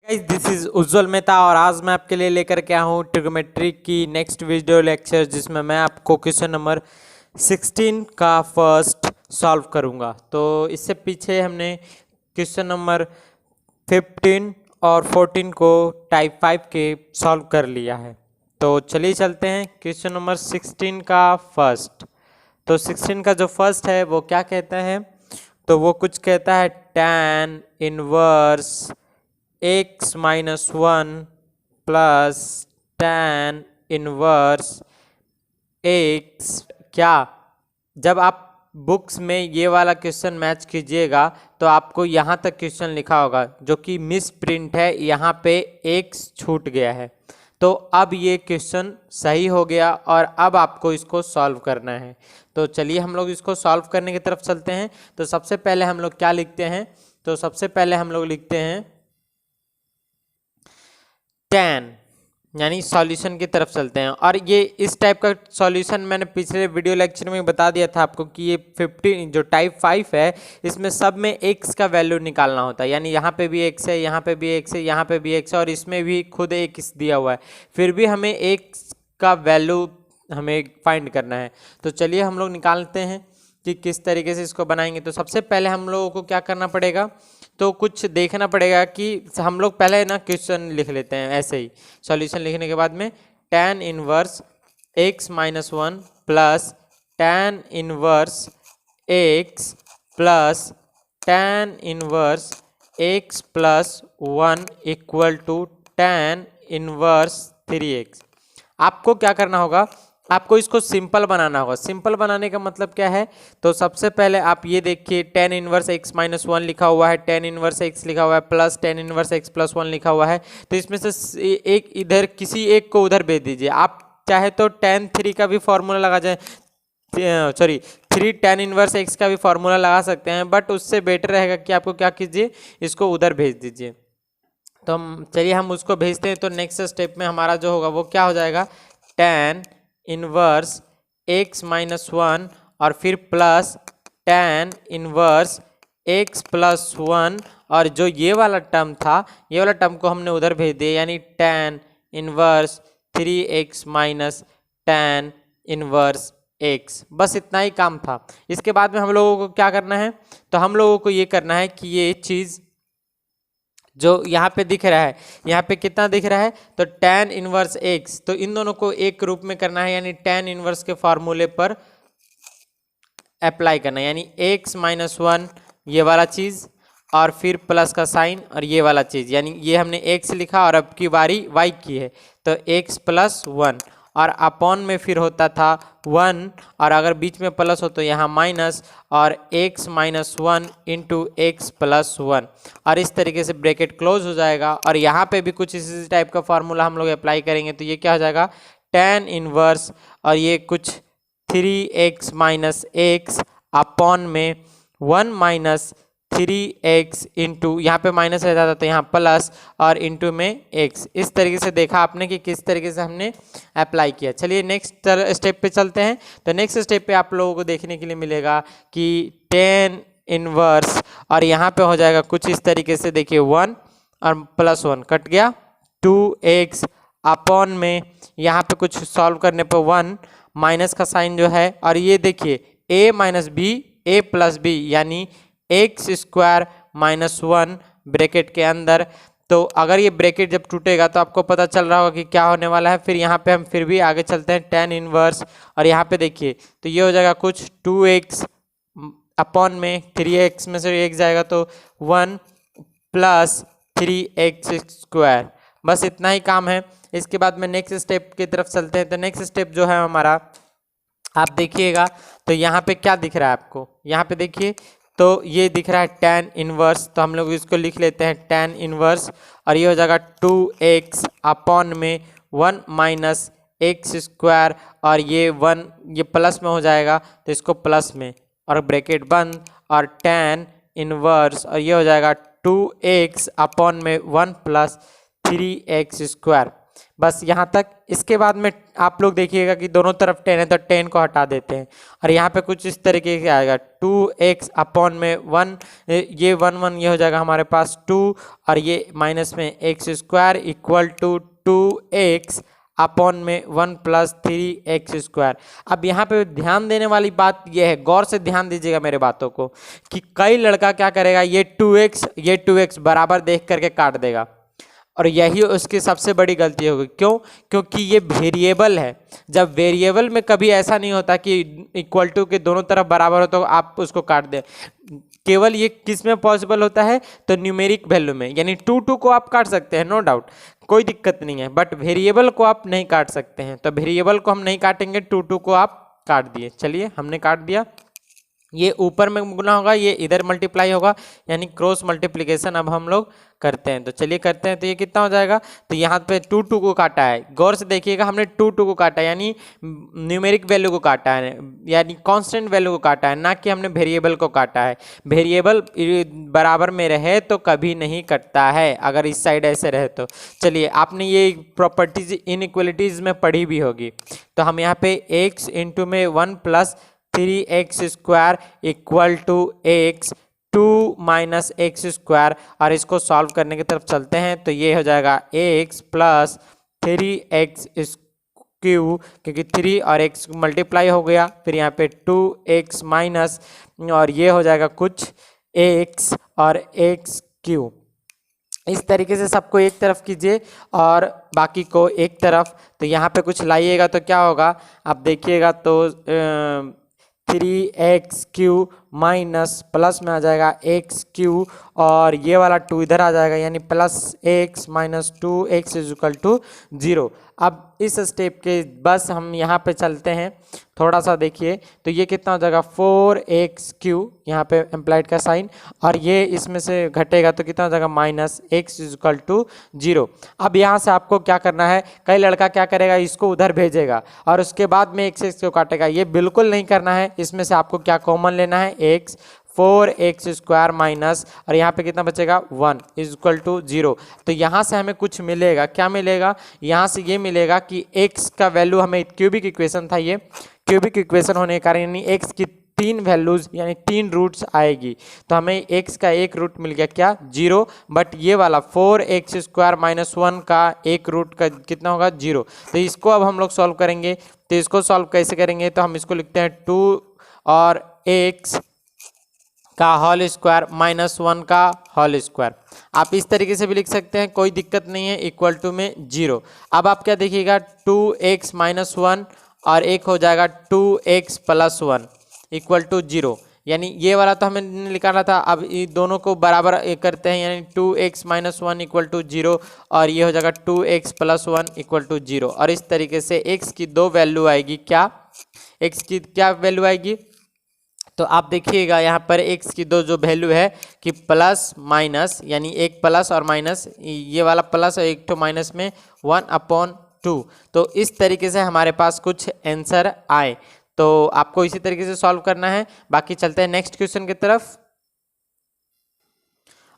This is उज्जवल मेहता और आज मैं आपके लिए लेकर के आया हूँ ट्रिग्नोमेट्री की नेक्स्ट वीडियो लेक्चर, जिसमें मैं आपको क्वेश्चन नंबर 16 का फर्स्ट सॉल्व करूँगा। तो इससे पीछे हमने क्वेश्चन नंबर 15 और 14 को टाइप 5 के सॉल्व कर लिया है। तो चलिए चलते हैं क्वेश्चन नंबर 16 का फर्स्ट। तो 16 का जो फर्स्ट है वो क्या कहता है, तो वो कुछ कहता है tan inverse x minus 1 plus tan inverse x। क्या जब आप बुक्स में ये वाला क्वेश्चन मैच कीजिएगा तो आपको यहाँ तक क्वेश्चन लिखा होगा जो कि मिस प्रिंट है, यहाँ पे x छूट गया है। तो अब ये क्वेश्चन सही हो गया और अब आपको इसको सॉल्व करना है। तो चलिए हम लोग इसको सॉल्व करने की तरफ चलते हैं। तो सबसे पहले हम लोग क्या लिखते हैं, तो सबसे पहले हम लोग लिखते हैं tan, यानी सॉल्यूशन की तरफ चलते हैं। और ये इस टाइप का सॉल्यूशन मैंने पिछले वीडियो लेक्चर में बता दिया था आपको कि ये 15 जो टाइप 5 है इसमें सब में x का वैल्यू निकालना होता है, यानी यहाँ पे भी x है, यहाँ पे भी x है, यहाँ पे भी x है और इसमें भी खुद x दिया हुआ है, फिर भी हमें x का वैल्यू हमें फाइंड करना है। तो चलिए हम लोग निकालते हैं कि किस तरीके से इसको बनाएंगे। तो सबसे पहले हम लोगों को क्या करना पड़ेगा, तो कुछ देखना पड़ेगा कि हम लोग पहले ना क्वेश्चन लिख लेते हैं ऐसे ही। सॉल्यूशन लिखने के बाद में tan inverse x minus 1 plus tan inverse x plus tan inverse x plus 1 equal to tan inverse 3x। आपको क्या करना होगा, आपको इसको सिंपल बनाना होगा। सिंपल बनाने का मतलब क्या है, तो सबसे पहले आप ये देखिए tan इनवर्स x माइनस 1 लिखा हुआ है, tan इनवर्स x लिखा हुआ है, plus tan inverse x plus 1 लिखा हुआ है। तो इसमें से एक इधर किसी एक को उधर भेज दीजिए। आप चाहे तो tan 3 का भी फॉर्मूला लगा जाए, सॉरी 3 tan इनवर्स x का भी फॉर्मूला लगा सकते हैं, बट उससे बेटर रहेगा कि आपको क्या कीजिए, इसको उधर भेज दीजिए। तो चलिए हम उसको भेजते हैं। तो नेक्स्ट स्टेप में हमारा जो होगा वो क्या हो जाएगा, tan इनवर्स x माइनस 1 और फिर plus tan inverse x plus 1, और जो ये वाला टर्म था ये वाला टर्म को हमने उधर भेज दिया, यानी tan inverse 3x minus tan inverse x। बस इतना ही काम था। इसके बाद में हम लोगों को क्या करना है, तो हम लोगों को ये करना है कि ये चीज़ जो यहाँ पे दिख रहा है, यहाँ पे कितना दिख रहा है, तो tan इनवर्स x, तो इन दोनों को एक रूप में करना है, यानी tan इनवर्स के फॉर्मूले पर अप्लाई करना है, यानी x माइनस 1 ये वाला चीज़ और फिर प्लस का साइन और ये वाला चीज़, यानी ये हमने x लिखा और अब की बारी y की है, तो x प्लस 1 और अपॉन में फिर होता था 1, और अगर बीच में प्लस हो तो यहाँ माइनस, और x minus 1 into x plus 1, और इस तरीके से ब्रैकेट क्लोज हो जाएगा। और यहाँ पे भी कुछ इसी टाइप का फार्मूला हम लोग अप्लाई करेंगे। तो ये क्या हो जाएगा, tan इनवर्स और ये कुछ 3x माइनस एक्स अपॉन में 1 माइनस 3x इंटू, यहाँ पे माइनस रहता था तो यहाँ प्लस और इंटू में x। इस तरीके से देखा आपने कि किस तरीके से हमने अप्लाई किया। चलिए नेक्स्ट स्टेप पे चलते हैं। तो नेक्स्ट स्टेप पे आप लोगों को देखने के लिए मिलेगा कि tan इनवर्स और यहाँ पे हो जाएगा कुछ इस तरीके से, देखिए 1 और प्लस 1 कट गया, 2x अपॉन में यहाँ पे कुछ सॉल्व करने पर 1 माइनस का साइन जो है, और ये देखिए a minus b a plus b, यानी एक्स स्क्वायर माइनस 1 ब्रैकेट के अंदर। तो अगर ये ब्रैकेट जब टूटेगा तो आपको पता चल रहा होगा कि क्या होने वाला है। फिर यहाँ पे हम फिर भी आगे चलते हैं, tan इनवर्स और यहाँ पे देखिए तो ये हो जाएगा कुछ 2x अपॉन में 3x में से x जाएगा तो 1 प्लस 3x स्क्वायर। बस इतना ही काम है। इसके बाद में नेक्स्ट स्टेप की तरफ चलते हैं। तो नेक्स्ट स्टेप जो है हमारा, आप देखिएगा तो यहाँ पे क्या दिख रहा है आपको, यहाँ पे देखिए तो ये दिख रहा है tan इनवर्स, तो हम लोग इसको लिख लेते हैं tan इनवर्स, और ये हो जाएगा 2x अपॉन में 1 माइनस एक्स स्क्वायर, और ये 1 ये प्लस में हो जाएगा तो इसको प्लस में और ब्रैकेट बंद, और tan इनवर्स और ये हो जाएगा 2x अपॉन में 1 प्लस 3x स्क्वायर। बस यहाँ तक। इसके बाद में आप लोग देखिएगा कि दोनों तरफ 10 है तो 10 को हटा देते हैं और यहाँ पे कुछ इस तरीके से आएगा 2x अपॉन में 1, ये 1 ये हो जाएगा हमारे पास 2 और ये माइनस में x square equal to 2x upon में 1 प्लस 3x²। अब यहाँ पे ध्यान देने वाली बात ये है, गौर से ध्यान दीजिएगा मेरे बातों को, कि कई लड़का क्या करेगा, ये 2x बराबर देख करके काट देगा और यही उसकी सबसे बड़ी गलती होगी। क्यों? क्योंकि ये वेरिएबल है। जब वेरिएबल में कभी ऐसा नहीं होता कि इक्वल टू के दोनों तरफ बराबर हो तो आप उसको काट दें। केवल ये किस में पॉसिबल होता है? तो न्यूमेरिक वैल्यू में, यानी 2 को आप काट सकते हैं, नो डाउट, कोई दिक्कत नहीं है, बट वेरिएबल को आप नहीं काट सकते हैं। तो वेरिएबल को हम नहीं काटेंगे, 2 को आप काट दिए। चलिए हमने काट दिया। ये ऊपर में गुना होगा, ये इधर मल्टीप्लाई होगा, यानी क्रॉस मल्टीप्लिकेशन अब हम लोग करते हैं। तो चलिए करते हैं। तो ये कितना हो जाएगा? तो यहाँ पे 2 को काटा है, गौर से देखिएगा, हमने 2 को काटा है, यानी न्यूमेरिक वैल्यू को काटा है, यानी कांस्टेंट वैल्यू को काटा है, ना कि हमने वेरिएबल को काटा है। वेरिएबल बराबर में रहे तो कभी नहीं कटता है, अगर इस साइड ऐसे रहे तो। चलिए, आपने ये प्रॉपर्टीज इनइक्वलिटीज में पढ़ी भी होगी। तो हम यहाँ पे x इंटू में 1 plus 3x² equal to x 2 minus x², और इसको सॉल्व करने की तरफ चलते हैं। तो ये हो जाएगा x प्लस 3x क्यू, क्योंकि 3 और x मल्टीप्लाई हो गया, फिर यहाँ पे 2x माइनस, और ये हो जाएगा कुछ x और x³ इस तरीके से सबको एक तरफ कीजिए और बाकी को एक तरफ। तो यहाँ पे कुछ लाइएगा तो क्या होगा, आप देखिएगा तो 3x³ माइनस प्लस में आ जाएगा x³ और ये वाला 2 इधर आ जाएगा, यानी plus x minus 2x equal to 0। अब इस स्टेप के बस हम यहाँ पे चलते हैं, थोड़ा सा देखिए। तो ये कितना हो जाएगा 4x³ यहाँ पे एम्प्लाइड का साइन, और ये इसमें से घटेगा तो कितना हो जाएगा माइनस x इक्वल टू 0। अब यहाँ से आपको क्या करना है, कई लड़का क्या करेगा, इसको उधर भेजेगा और उसके बाद में x को काटेगा। ये बिल्कुल नहीं करना है। इसमें से आपको क्या कॉमन लेना है, x, 4x² माइनस, और यहाँ पे कितना बचेगा 1 इक्वल टू 0। तो यहाँ से हमें कुछ मिलेगा, क्या मिलेगा, यहाँ से ये मिलेगा कि x का वैल्यू, हमें क्यूबिक इक्वेशन था, ये क्यूबिक इक्वेशन होने के कारण यानी x की 3 वैल्यूज यानी 3 रूट्स आएगी। तो हमें x का एक रूट मिल गया, क्या 0, बट ये वाला 4x² माइनस 1 का एक रूट का कितना होगा 0। तो इसको अब हम लोग सॉल्व करेंगे। तो इसको सॉल्व कैसे करेंगे, तो हम इसको लिखते हैं 2 और x का होल स्क्वायर माइनस 1 का होल स्क्वायर। आप इस तरीके से भी लिख सकते हैं, कोई दिक्कत नहीं है, इक्वल टू में 0। अब आप क्या देखिएगा 2x माइनस 1 और एक हो जाएगा 2x प्लस 1 इक्वल टू 0, यानी ये वाला तो हमें निकालना था। अब ये दोनों को बराबर करते हैं, यानी 2x माइनस 1 इक्वल टू 0 और ये हो जाएगा 2x प्लस 1 इक्वल टू 0। और इस तरीके से x की 2 वैल्यू आएगी, क्या x की क्या वैल्यू आएगी, तो आप देखिएगा यहाँ पर x की 2 जो वैल्यू है कि प्लस माइनस, यानी एक प्लस और माइनस, ये वाला प्लस और एक तो माइनस में 1/2। तो इस तरीके से हमारे पास कुछ आंसर आए। तो आपको इसी तरीके से सॉल्व करना है। बाकी चलते हैं नेक्स्ट क्वेश्चन की तरफ।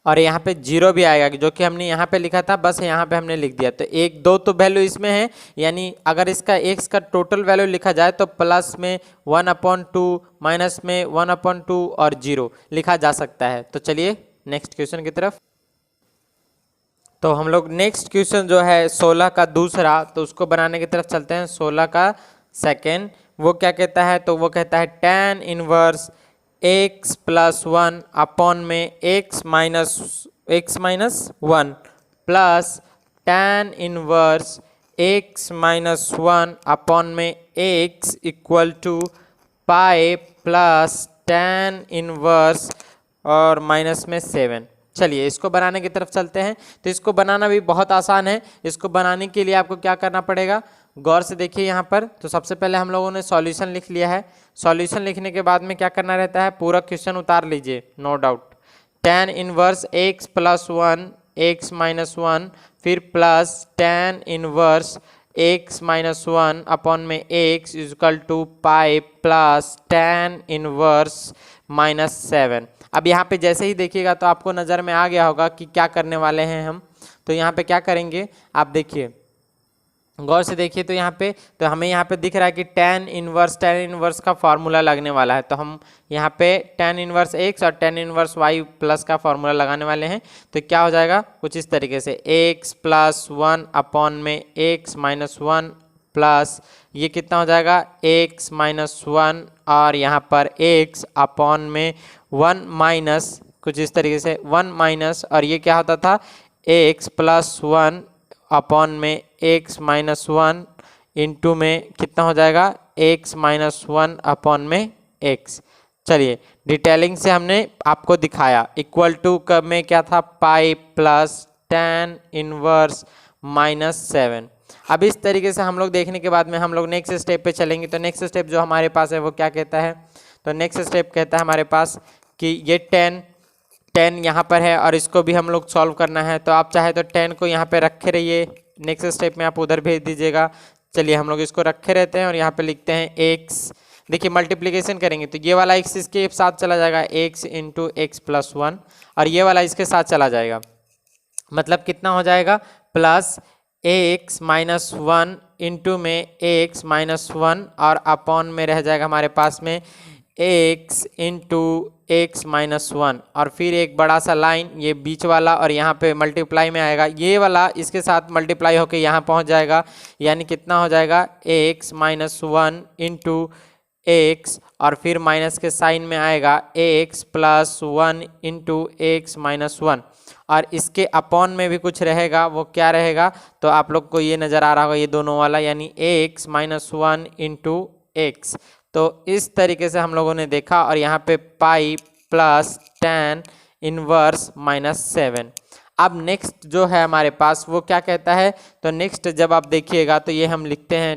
और यहाँ पे 0 भी आएगा, जो कि हमने यहाँ पे लिखा था, बस यहाँ पे हमने लिख दिया। तो 1 2 तो वैल्यू इसमें है, यानी अगर इसका x का टोटल वैल्यू लिखा जाए तो प्लस में 1/2, माइनस में 1/2 और 0 लिखा जा सकता है। तो चलिए नेक्स्ट क्वेश्चन की तरफ। तो हम लोग नेक्स्ट क्वेश्चन जो है 16 का दूसरा, तो उसको बनाने की तरफ चलते हैं। 16 का सेकेंड वो क्या कहता है, तो वो कहता है tan inverse x plus 1 upon में x minus 1 plus tan inverse x minus 1 upon में x equal to pi plus tan inverse और माइनस में 7। चलिए इसको बनाने की तरफ चलते हैं। तो इसको बनाना भी बहुत आसान है। इसको बनाने के लिए आपको क्या करना पड़ेगा, गौर से देखिए यहाँ पर। तो सबसे पहले हम लोगों ने सॉल्यूशन लिख लिया है। सॉल्यूशन लिखने के बाद में क्या करना रहता है, पूरा क्वेश्चन उतार लीजिए, no doubt. tan inverse x plus 1 x minus 1, फिर plus tan inverse x minus 1 upon में x equal to pi plus tan inverse minus 7। अब यहाँ पे जैसे ही देखिएगा तो आपको नज़र में आ गया होगा कि क्या करने वाले हैं हम। तो यहाँ पे क्या करेंगे, आप देखिए गौर से देखिए तो यहाँ पे तो हमें यहाँ पे दिख रहा है कि tan इनवर्स का फॉर्मूला लगने वाला है। तो हम यहाँ पे tan इनवर्स x और tan इनवर्स y प्लस का फॉर्मूला लगाने वाले हैं। तो क्या हो जाएगा कुछ इस तरीके से x प्लस 1 अपॉन में x माइनस 1 प्लस ये कितना हो जाएगा x माइनस 1 और यहाँ पर x अपॉन में 1 माइनस कुछ इस तरीके से 1 माइनस और ये क्या होता था x प्लस 1 अपॉन में x माइनस 1 इंटू में कितना हो जाएगा x माइनस 1 अपॉन में x। चलिए डिटेलिंग से हमने आपको दिखाया। इक्वल टू कब में क्या था पाई प्लस tan इनवर्स माइनस 7। अब इस तरीके से हम लोग देखने के बाद में हम लोग नेक्स्ट स्टेप पे चलेंगे। तो नेक्स्ट स्टेप जो हमारे पास है वो क्या कहता है, तो नेक्स्ट स्टेप कहता है हमारे पास कि ये 10 यहाँ पर है और इसको भी हम लोग सॉल्व करना है। तो आप चाहे तो 10 को यहाँ पे रखे रहिए, नेक्स्ट स्टेप में आप उधर भेज दीजिएगा। चलिए हम लोग इसको रखे रहते हैं और यहाँ पे लिखते हैं x। देखिए मल्टीप्लिकेशन करेंगे तो ये वाला x इसके साथ चला जाएगा x इंटू एक्स प्लस 1 और ये वाला इसके साथ चला जाएगा। मतलब कितना हो जाएगा प्लस एक्स माइनस 1 इंटू में एक्स माइनस 1 और अपॉन में रह जाएगा हमारे पास में x इंटू एक्स माइनस 1 और फिर एक बड़ा सा लाइन ये बीच वाला और यहाँ पे मल्टीप्लाई में आएगा, ये वाला इसके साथ मल्टीप्लाई होके यहाँ पहुँच जाएगा। यानी कितना हो जाएगा x माइनस 1 इंटू एक्स और फिर माइनस के साइन में आएगा x plus 1 into x minus 1 और इसके अपॉन में भी कुछ रहेगा, वो क्या रहेगा तो आप लोग को ये नज़र आ रहा होगा ये दोनों वाला, यानी x माइनस 1 इंटू एक्स। तो इस तरीके से हम लोगों ने देखा और यहाँ पे पाई प्लस tan इनवर्स माइनस 7। अब नेक्स्ट जो है हमारे पास वो क्या कहता है, तो नेक्स्ट जब आप देखिएगा तो ये हम लिखते हैं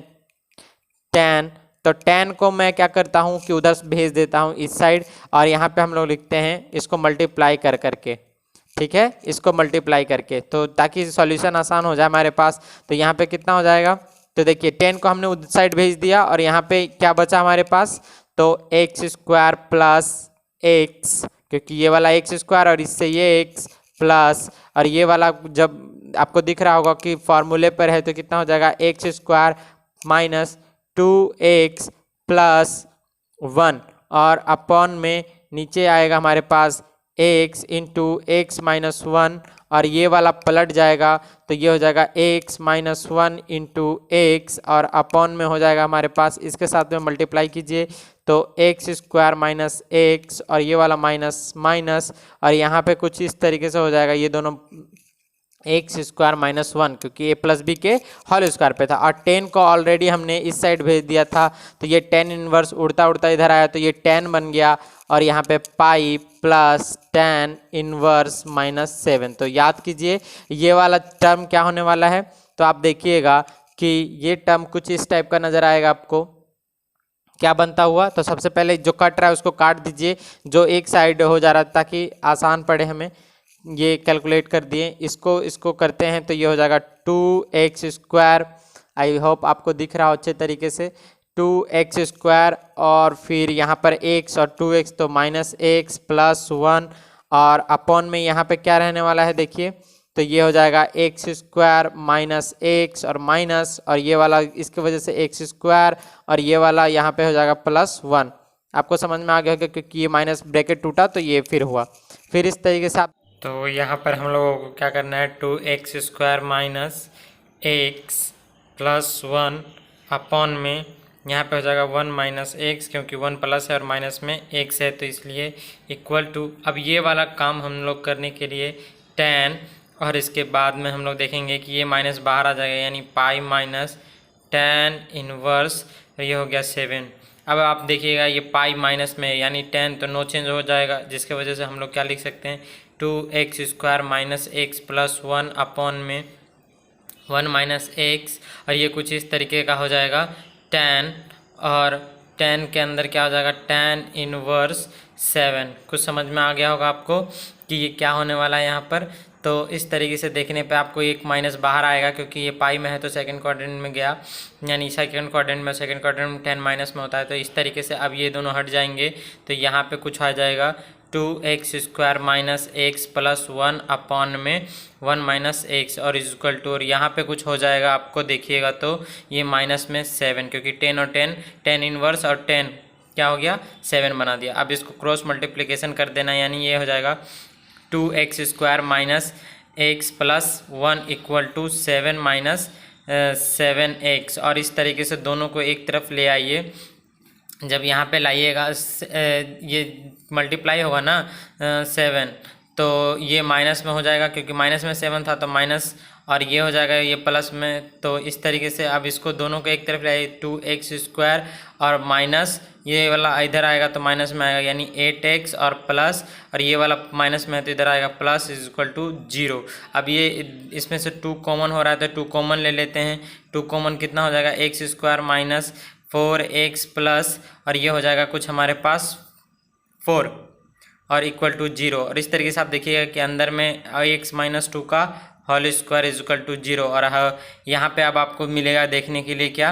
tan। तो tan को मैं क्या करता हूँ कि उधर भेज देता हूँ इस साइड और यहाँ पे हम लोग लिखते हैं इसको मल्टीप्लाई कर करके, ठीक है, इसको मल्टीप्लाई करके, तो ताकि सॉल्यूशन आसान हो जाए हमारे पास। तो यहाँ पे कितना हो जाएगा, तो देखिए 10 को हमने उस साइड भेज दिया और यहाँ पे क्या बचा हमारे पास, तो एक्स स्क्वायर प्लस एक्स, क्योंकि ये वाला एक्स स्क्वायर और इससे ये एक्स प्लस और ये वाला जब आपको दिख रहा होगा कि फॉर्मूले पर है तो कितना हो जाएगा x square minus 2x plus 1 और अपॉन में नीचे आएगा हमारे पास x इंटू एक्स माइनस 1 और ये वाला पलट जाएगा तो ये हो जाएगा x माइनस 1 इंटू एक्स और अपॉन में हो जाएगा हमारे पास इसके साथ में मल्टीप्लाई कीजिए तो एक्स स्क्वायर माइनस एक्स और ये वाला माइनस माइनस और यहाँ पे कुछ इस तरीके से हो जाएगा ये दोनों एक्स स्क्वायर माइनस 1, क्योंकि ए प्लस बी के होल स्क्वायर पे था और 10 को ऑलरेडी हमने इस साइड भेज दिया था तो ये tan इनवर्स उड़ता उड़ता इधर आया तो ये tan बन गया और यहाँ पे पाई प्लस tan इनवर्स माइनस 7। तो याद कीजिए ये वाला टर्म क्या होने वाला है, तो आप देखिएगा कि ये टर्म कुछ इस टाइप का नज़र आएगा आपको, क्या बनता हुआ। तो सबसे पहले जो कट रहा है उसको काट दीजिए, जो एक साइड हो जा रहा है ताकि आसान पड़े हमें, ये कैलकुलेट कर दिए, इसको करते हैं तो ये हो जाएगा 2x स्क्वायर। आई होप आपको दिख रहा हो अच्छे तरीके से, 2x स्क्वायर और फिर यहाँ पर x और 2x तो माइनस एक्स प्लस 1 और अपॉन में यहाँ पे क्या रहने वाला है देखिए, तो ये हो जाएगा एक्स स्क्वायर माइनस एक्स और माइनस और ये वाला इसकी वजह से एक्स स्क्वायर और ये वाला यहाँ पे हो जाएगा प्लस 1। आपको समझ में आ गया होगा क्योंकि ये माइनस ब्रैकेट टूटा तो ये फिर हुआ। फिर इस तरीके से आप, तो यहाँ पर हम लोगों को क्या करना है 2x square minus x plus 1 upon में यहाँ पे हो जाएगा 1 माइनस एक्स, क्योंकि 1 प्लस है और माइनस में एक्स है तो इसलिए इक्वल टू, अब ये वाला काम हम लोग करने के लिए tan और इसके बाद में हम लोग देखेंगे कि ये माइनस बाहर आ जाएगा यानी पाई माइनस tan इनवर्स, ये हो गया 7। अब आप देखिएगा ये पाई माइनस में यानी tan तो नो चेंज हो जाएगा, जिसके वजह से हम लोग क्या लिख सकते हैं 2x square minus x plus 1 upon में 1 माइनस एक्स और ये कुछ इस तरीके का हो जाएगा tan और tan के अंदर क्या हो जाएगा tan इनवर्स 7। कुछ समझ में आ गया होगा आपको कि ये क्या होने वाला है यहाँ पर। तो इस तरीके से देखने पे आपको एक माइनस बाहर आएगा क्योंकि ये पाई में है तो सेकंड क्वाड्रेंट में गया, यानी सेकंड क्वाड्रेंट में 10 माइनस में होता है। तो इस तरीके से अब ये दोनों हट जाएंगे तो यहाँ पे कुछ आ जाएगा 2x² minus x plus 1 upon में 1 माइनस एक्स और इक्वल टू, और यहाँ पे कुछ हो जाएगा आपको देखिएगा तो ये माइनस में 7, क्योंकि 10 और 10 10 इनवर्स और 10 क्या हो गया 7 बना दिया। अब इसको क्रॉस मल्टीप्लिकेशन कर देना, यानी ये हो जाएगा 2x² minus x plus 1 equal to 7 minus 7x, और इस तरीके से दोनों को एक तरफ ले आइए। जब यहाँ पे लाइएगा ये मल्टीप्लाई होगा ना 7, तो ये माइनस में हो जाएगा, क्योंकि माइनस में 7 था तो माइनस, और ये हो जाएगा ये प्लस में। तो इस तरीके से अब इसको दोनों को एक तरफ लाइए, 2x² और माइनस ये वाला इधर आएगा तो माइनस में आएगा, यानी 8x और प्लस, और ये वाला माइनस में है तो इधर आएगा प्लस इज इक्वल टू 0। अब ये इसमें से 2 कॉमन हो रहा है तो 2 कॉमन ले लेते हैं। 2 कॉमन कितना हो जाएगा x² माइनस 4x प्लस, और ये हो जाएगा कुछ हमारे पास 4 और इक्वल टू 0। और इस तरीके से आप देखिएगा कि अंदर में x माइनस 2 का whole square is equal to 0। और यहाँ पे अब आपको मिलेगा देखने के लिए क्या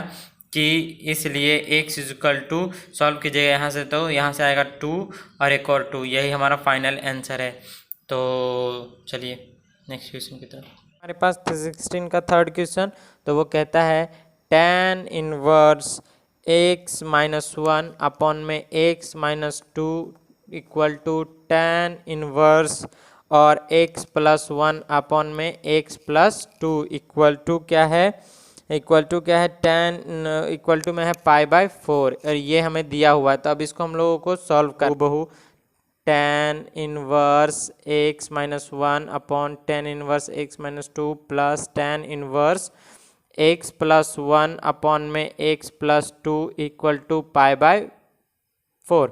कि इसलिए x is equal to solve कीजिएगा यहाँ से, तो यहाँ से आएगा 2 और एक और 2, यही हमारा फाइनल आंसर है। तो चलिए नेक्स्ट क्वेश्चन की तरफ। हमारे पास 16 का थर्ड क्वेश्चन, तो वो कहता है tan inverse x minus 1 upon में x minus 2 equal to tan inverse और x प्लस 1 अपॉन में x प्लस 2 इक्वल टू क्या है, इक्वल टू क्या है tan इक्वल टू में है π/4, और ये हमें दिया हुआ है। तो अब इसको हम लोगों को सॉल्व कर बहु tan inverse x minus 1 upon tan inverse x minus 2 plus tan inverse x plus 1 upon में x प्लस 2 इक्वल टू π/4।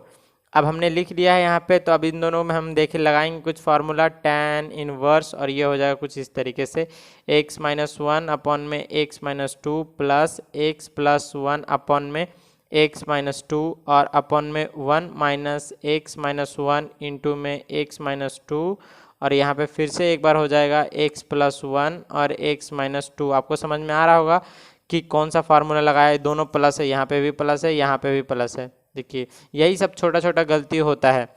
अब हमने लिख लिया है यहाँ पे, तो अब इन दोनों में हम देखें लगाएंगे कुछ फार्मूला tan इनवर्स, और ये हो जाएगा कुछ इस तरीके से x माइनस 1 अपॉन में x minus 2 plus x plus 1 upon में x माइनस 2 और अपॉन में 1 माइनस x माइनस 1 इंटू में x माइनस 2, और यहाँ पे फिर से एक बार हो जाएगा x प्लस 1 और x माइनस 2। आपको समझ में आ रहा होगा कि कौन सा फार्मूला लगाया है, दोनों प्लस है, यहाँ पे भी प्लस है, यहाँ पे भी प्लस है। देखिए यही सब छोटा छोटा गलती होता है।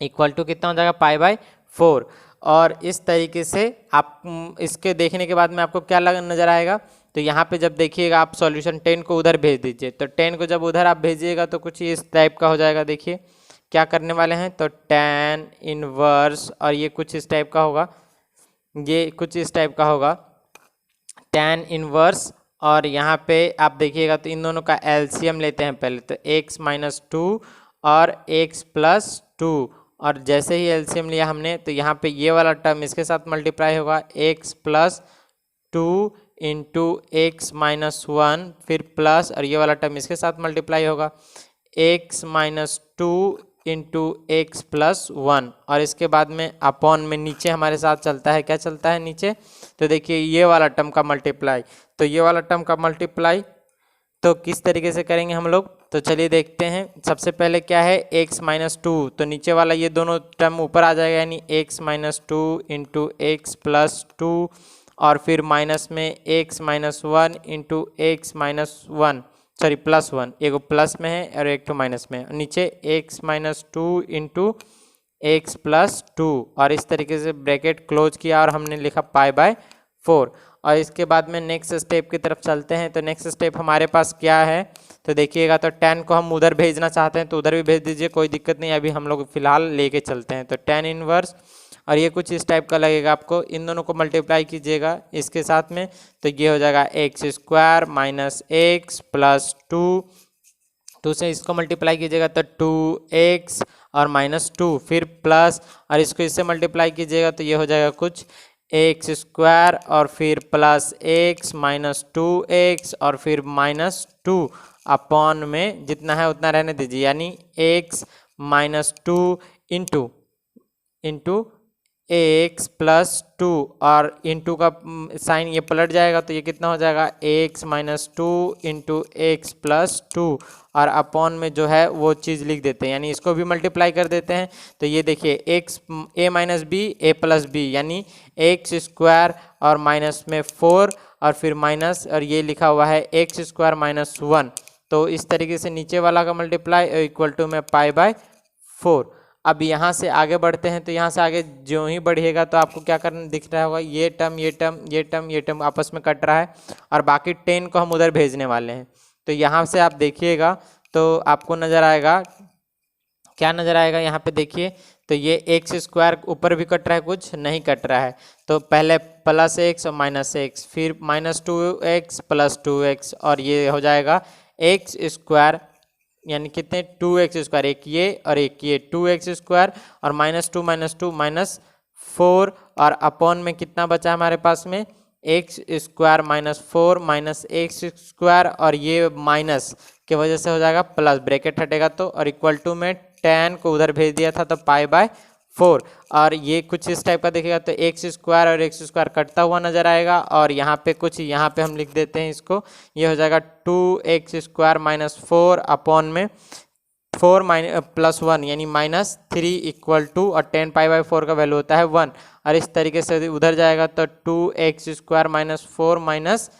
इक्वल टू कितना हो जाएगा π/4, और इस तरीके से आप इसके देखने के बाद में आपको क्या नज़र आएगा, तो यहाँ पे जब देखिएगा आप सॉल्यूशन 10 को उधर भेज दीजिए, तो 10 को जब उधर आप भेजिएगा तो कुछ इस टाइप का हो जाएगा। देखिए क्या करने वाले हैं, तो tan इनवर्स, और ये कुछ इस टाइप का होगा, ये कुछ इस टाइप का होगा tan इनवर्स, और यहाँ पे आप देखिएगा तो इन दोनों का एलसीएम लेते हैं पहले, तो x माइनस 2 और x प्लस 2, और जैसे ही एलसीएम लिया हमने तो यहाँ पे ये वाला टर्म इसके साथ मल्टीप्लाई होगा, x plus 2 into x minus 1, फिर प्लस, और ये वाला टर्म इसके साथ मल्टीप्लाई होगा x minus 2 into x plus 1, और इसके बाद में अपॉन में नीचे हमारे साथ चलता है, क्या चलता है नीचे, तो देखिए ये वाला टर्म का मल्टीप्लाई, तो ये वाला टर्म का मल्टीप्लाई तो किस तरीके से करेंगे हम लोग, तो चलिए देखते हैं। सबसे पहले क्या है x माइनस 2, तो नीचे वाला ये दोनों टर्म ऊपर आ जाएगा, यानी x minus 2 into x plus 2, और फिर माइनस में x minus 1 into x minus 1, sorry plus 1, एक प्लस में है और एक तो माइनस में, नीचे x minus 2 into x plus 2, और इस तरीके से ब्रैकेट क्लोज किया और हमने लिखा π/4। और इसके बाद में नेक्स्ट स्टेप की तरफ चलते हैं। तो नेक्स्ट स्टेप हमारे पास क्या है, तो देखिएगा तो tan को हम उधर भेजना चाहते हैं तो उधर भी भेज दीजिए, कोई दिक्कत नहीं, अभी हम लोग फिलहाल लेके चलते हैं। तो tan इनवर्स, और ये कुछ इस टाइप का लगेगा आपको, इन दोनों को मल्टीप्लाई कीजिएगा इसके साथ में, तो ये हो जाएगा x² माइनस एक्स प्लस 2 से इसको मल्टीप्लाई कीजिएगा तो 2x और माइनस 2, फिर प्लस, और इसको इससे मल्टीप्लाई कीजिएगा तो ये हो जाएगा कुछ x² और फिर प्लस x माइनस 2x और फिर माइनस 2 अपॉन में जितना है उतना रहने दीजिए, यानी x minus 2 into x plus 2, और इंटू का साइन ये पलट जाएगा तो ये कितना हो जाएगा x minus 2 into x plus 2, और अपॉन में जो है वो चीज़ लिख देते हैं, यानी इसको भी मल्टीप्लाई कर देते हैं। तो ये देखिए x a minus b a plus b, यानी x² और माइनस में 4 और फिर माइनस, और ये लिखा हुआ है x² माइनस 1। तो इस तरीके से नीचे वाला का मल्टीप्लाई इक्वल टू में π/4। अब यहाँ से आगे बढ़ते हैं, तो यहाँ से आगे जो ही बढ़िएगा तो आपको क्या करना दिख रहा होगा, ये टर्म ये टर्म ये टर्म ये टर्म आपस में कट रहा है और बाकी 10 को हम उधर भेजने वाले हैं। तो यहाँ से आप देखिएगा तो आपको नज़र आएगा, क्या नज़र आएगा यहाँ पे देखिए, तो ये एक्स स्क्वायर ऊपर भी कट रहा है, कुछ नहीं कट रहा है। तो पहले प्लस एक्स और माइनस एक्स, फिर माइनस 2x प्लस 2x, और ये हो जाएगा एक्स स्क्वायर, यानी कितने 2x स्क्वायर, एक ये और एक ये 2x स्क्वायर और -2 -4, और अपॉन में कितना बचा हमारे पास में x square -4 minus x square, और ये माइनस की वजह से हो जाएगा प्लस, ब्रैकेट हटेगा तो, और इक्वल टू में 10 को उधर भेज दिया था तो π/4, और ये कुछ इस टाइप का देखिएगा तो एक्स स्क्वायर और एक्स स्क्वायर कटता हुआ नजर आएगा, और यहाँ पे कुछ, यहाँ पे हम लिख देते हैं इसको, ये हो जाएगा 2x स्क्वायर -4 अपॉन में 4 प्लस 1 यानी -3 इक्वल टू, और 10 π/4 का वैल्यू होता है 1, और इस तरीके से उधर जाएगा तो 2x square -4 minus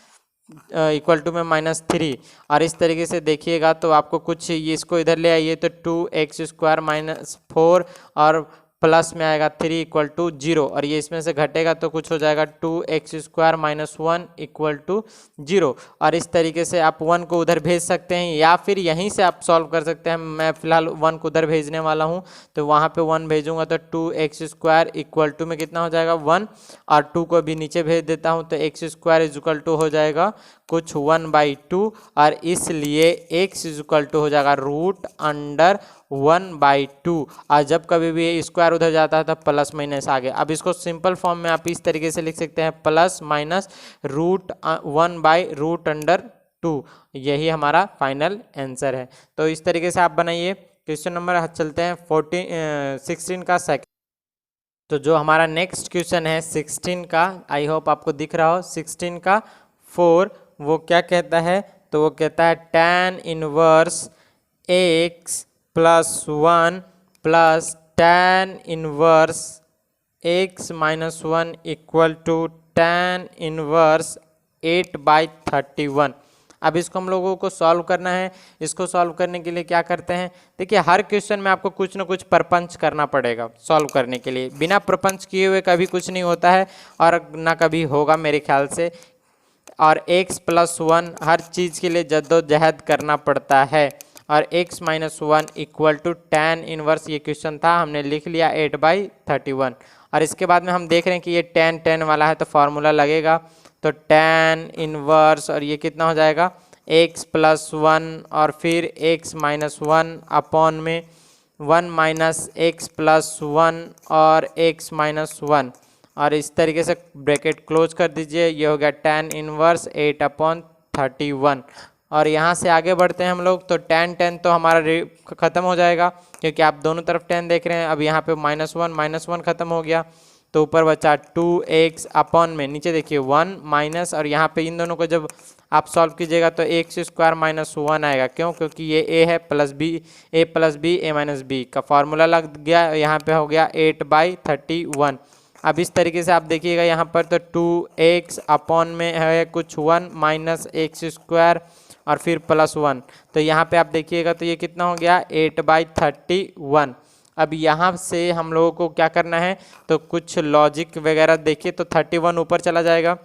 equal to में -3, और इस तरीके से देखिएगा तो आपको कुछ, ये इसको इधर ले आइए तो 2x स्क्वायर -4 और प्लस में आएगा 3 इक्वल टू 0, और ये इसमें से घटेगा तो कुछ हो जाएगा 2x स्क्वायर -1 इक्वल टू 0, और इस तरीके से आप 1 को उधर भेज सकते हैं या फिर यहीं से आप सॉल्व कर सकते हैं। मैं फिलहाल 1 को उधर भेजने वाला हूं, तो वहां पे 1 भेजूंगा तो 2x स्क्वायर इक्वल टू में कितना हो जाएगा 1, और 2 को भी नीचे भेज देता हूं तो x square is equal to हो जाएगा कुछ 1/2, और इसलिए x इज इक्वल टू हो जाएगा √1/2, और जब कभी भी स्क्वायर उधर जाता है तब प्लस माइनस आगे। अब इसको सिंपल फॉर्म में आप इस तरीके से लिख सकते हैं, प्लस माइनस √1/√2, यही हमारा फाइनल आंसर है। तो इस तरीके से आप बनाइए। क्वेश्चन नंबर चलते हैं 16 का सेकंड। तो जो हमारा नेक्स्ट क्वेश्चन है 16 का, आई होप आपको दिख रहा हो, 16 का 4, वो क्या कहता है, तो वो कहता है tan inverse x plus 1 plus tan inverse x minus 1 equal to tan inverse 8/31। अब इसको हम लोगों को सॉल्व करना है। इसको सॉल्व करने के लिए क्या करते हैं, देखिए हर क्वेश्चन में आपको कुछ ना कुछ प्रपंच करना पड़ेगा सॉल्व करने के लिए। बिना प्रपंच किए हुए कभी कुछ नहीं होता है और ना कभी होगा मेरे ख्याल से। और x प्लस 1 हर चीज़ के लिए जद्दोजहद करना पड़ता है। और x minus 1 equal to tan inverse, ये क्वेश्चन था, हमने लिख लिया 8/31। और इसके बाद में हम देख रहे हैं कि ये tan वाला है तो फार्मूला लगेगा, तो tan इनवर्स, और ये कितना हो जाएगा x प्लस 1 और फिर x माइनस 1 अपॉन में 1 माइनस एक्स प्लस 1 और x माइनस 1, और इस तरीके से ब्रैकेट क्लोज कर दीजिए। ये हो गया tan इनवर्स 8/31। और यहाँ से आगे बढ़ते हैं हम लोग, तो tan तो हमारा ख़त्म हो जाएगा क्योंकि आप दोनों तरफ tan देख रहे हैं। अब यहाँ पे -1 ख़त्म हो गया, तो ऊपर बचा 2x अपॉन में, नीचे देखिए 1 माइनस, और यहाँ पे इन दोनों को जब आप सॉल्व कीजिएगा तो x स्क्वायर -1 आएगा। क्यों? क्योंकि ये a है plus b, a plus b a minus b का फार्मूला लग गया। यहाँ पे हो गया 8/31। अब इस तरीके से आप देखिएगा यहाँ पर, तो 2x अपॉन में है कुछ 1 माइनस एक्स स्क्वायर और फिर प्लस 1, तो यहाँ पे आप देखिएगा तो ये कितना हो गया 8/31। अब यहाँ से हम लोगों को क्या करना है, तो कुछ लॉजिक वगैरह देखिए, तो 31 ऊपर चला जाएगा,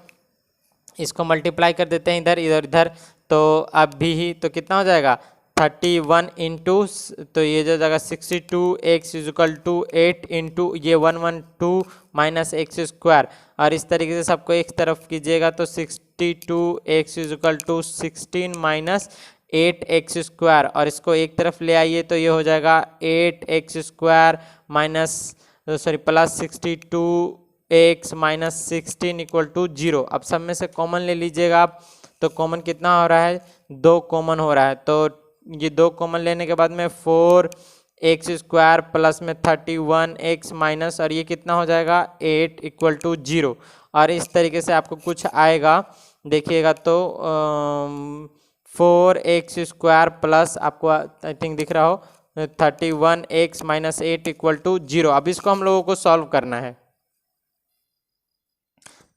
इसको मल्टीप्लाई कर देते हैं इधर इधर इधर, तो अब भी तो कितना हो जाएगा 31 इंटू, तो ये जो जाएगा 62x is equal to 8 into ये 112 माइनस एक्स स्क्वायर, और इस तरीके से सबको एक तरफ कीजिएगा तो 62x is equal to 16 minus 8x square, और इसको एक तरफ ले आइए तो ये हो जाएगा 8x square minus plus 62x minus 16 equal to 0। अब सब में से कॉमन ले लीजिएगा आप, तो कॉमन कितना हो रहा है 2 कॉमन हो रहा है, तो ये 2 कॉमन लेने के बाद में 4x स्क्वायर प्लस में 31x माइनस, और ये कितना हो जाएगा 8 इक्वल टू 0। और इस तरीके से आपको कुछ आएगा, देखिएगा तो 4x स्क्वायर प्लस, आपको आई थिंक दिख रहा हो 31x माइनस 8 इक्वल टू 0। अब इसको हम लोगों को सॉल्व करना है,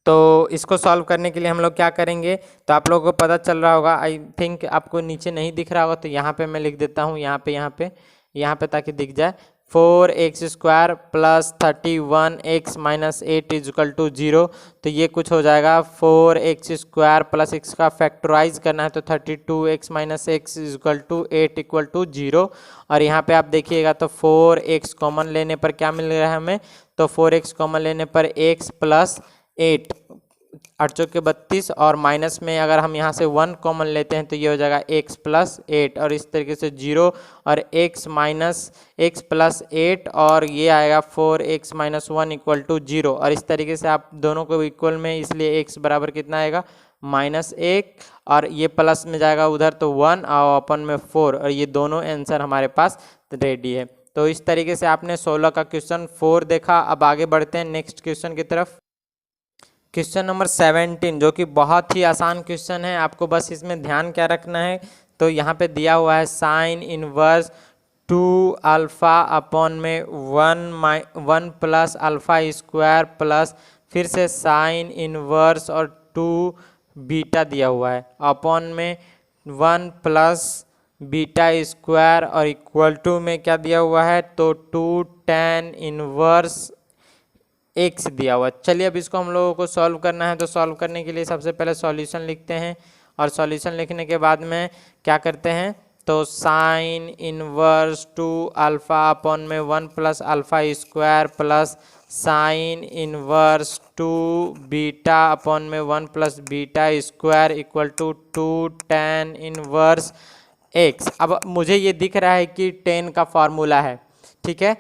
तो इसको सॉल्व करने के लिए हम लोग क्या करेंगे, तो आप लोगों को पता चल रहा होगा, आई थिंक आपको नीचे नहीं दिख रहा होगा, तो यहाँ पे मैं लिख देता हूँ, यहाँ पे ताकि दिख जाए। 4x² plus 31x minus 8 is equal to 0। तो ये कुछ हो जाएगा 4x² प्लस x का फैक्टराइज करना है तो 32x minus x is equal to 8 equal to 0। और यहाँ पे आप देखिएगा तो 4x कॉमन लेने पर क्या मिल रहा है हमें, तो 4x कॉमन लेने पर x प्लस 8, 8 चौके 32, और माइनस में अगर हम यहाँ से 1 कॉमन लेते हैं तो ये हो जाएगा x प्लस 8, और इस तरीके से 0 और x माइनस x प्लस 8, और ये आएगा 4x माइनस 1 इक्वल टू 0। और इस तरीके से आप दोनों को इक्वल में, इसलिए x बराबर कितना आएगा -1, और ये प्लस में जाएगा उधर तो 1 और अपन में 4, और ये दोनों आंसर हमारे पास रेडी है। तो इस तरीके से आपने 16 का क्वेश्चन 4 देखा। अब आगे बढ़ते हैं नेक्स्ट क्वेश्चन की तरफ। क्वेश्चन नंबर 17 जो कि बहुत ही आसान क्वेश्चन है, आपको बस इसमें ध्यान क्या रखना है, तो यहाँ पे दिया हुआ है साइन इनवर्स 2 अल्फ़ा अपॉन में 1 प्लस अल्फ़ा स्क्वायर प्लस फिर से साइन इनवर्स और 2 बीटा दिया हुआ है अपॉन में 1 प्लस बीटा स्क्वायर और इक्वल टू में क्या दिया हुआ है, तो 2 tan इनवर्स x दिया हुआ है। चलिए अब इसको हम लोगों को सॉल्व करना है। तो सॉल्व करने के लिए सबसे पहले सॉल्यूशन लिखते हैं, और सॉल्यूशन लिखने के बाद में क्या करते हैं, तो साइन इनवर्स 2 अल्फ़ा अपॉन में 1 plus alpha square plus sine inverse 2 beta upon में 1 plus beta square equal to 2 tan inverse x। अब मुझे ये दिख रहा है कि tan का फॉर्मूला है, ठीक है।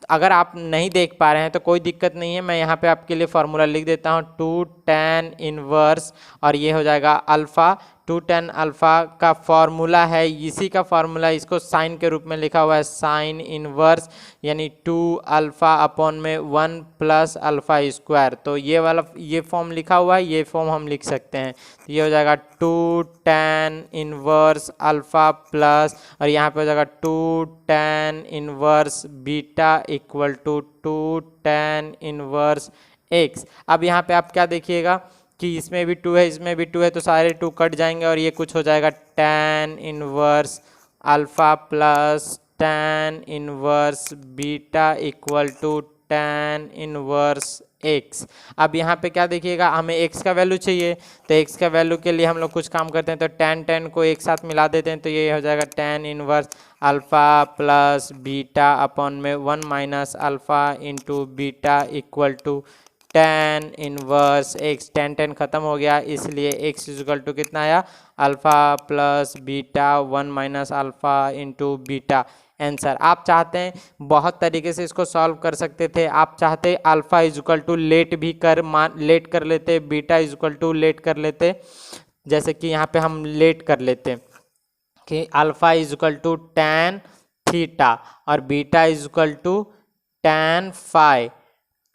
अगर आप नहीं देख पा रहे हैं तो कोई दिक्कत नहीं है, मैं यहाँ पे आपके लिए फार्मूला लिख देता हूँ 2 tan इनवर्स, और ये हो जाएगा अल्फ़ा। 2 tan अल्फ़ा का फॉर्मूला है, इसी का फॉर्मूला इसको साइन के रूप में लिखा हुआ है साइन इनवर्स, यानी 2 अल्फ़ा अपॉन में 1 प्लस अल्फ़ा स्क्वायर। तो ये वाला ये फॉर्म लिखा हुआ है, ये फॉर्म हम लिख सकते हैं। तो ये हो जाएगा 2 tan इनवर्स अल्फ़ा प्लस, और यहाँ पे हो जाएगा 2 tan inverse beta equal to 2 tan inverse x। अब यहाँ पे आप क्या देखिएगा कि इसमें भी 2 है, इसमें भी 2 है, तो सारे 2 कट जाएंगे और ये कुछ हो जाएगा tan inverse alpha plus tan inverse beta equal to tan inverse x। अब यहाँ पे क्या देखिएगा, हमें x का वैल्यू चाहिए, तो x का वैल्यू के लिए हम लोग कुछ काम करते हैं, तो tan को एक साथ मिला देते हैं, तो ये हो जाएगा tan inverse alpha plus beta upon में 1 minus alpha into beta equal to tan inverse x। tan खत्म हो गया, इसलिए x इक्वल टू कितना आया, alpha plus beta 1 minus alpha into beta. Answer आप चाहते हैं बहुत तरीके से इसको सॉल्व कर सकते थे। आप चाहते अल्फ़ा इक्वल टू लेट भी लेट कर लेते, बीटा इक्वल टू लेट कर लेते, जैसे कि यहाँ पे हम लेट कर लेते कि alpha equal to tan theta और beta equal to tan phi.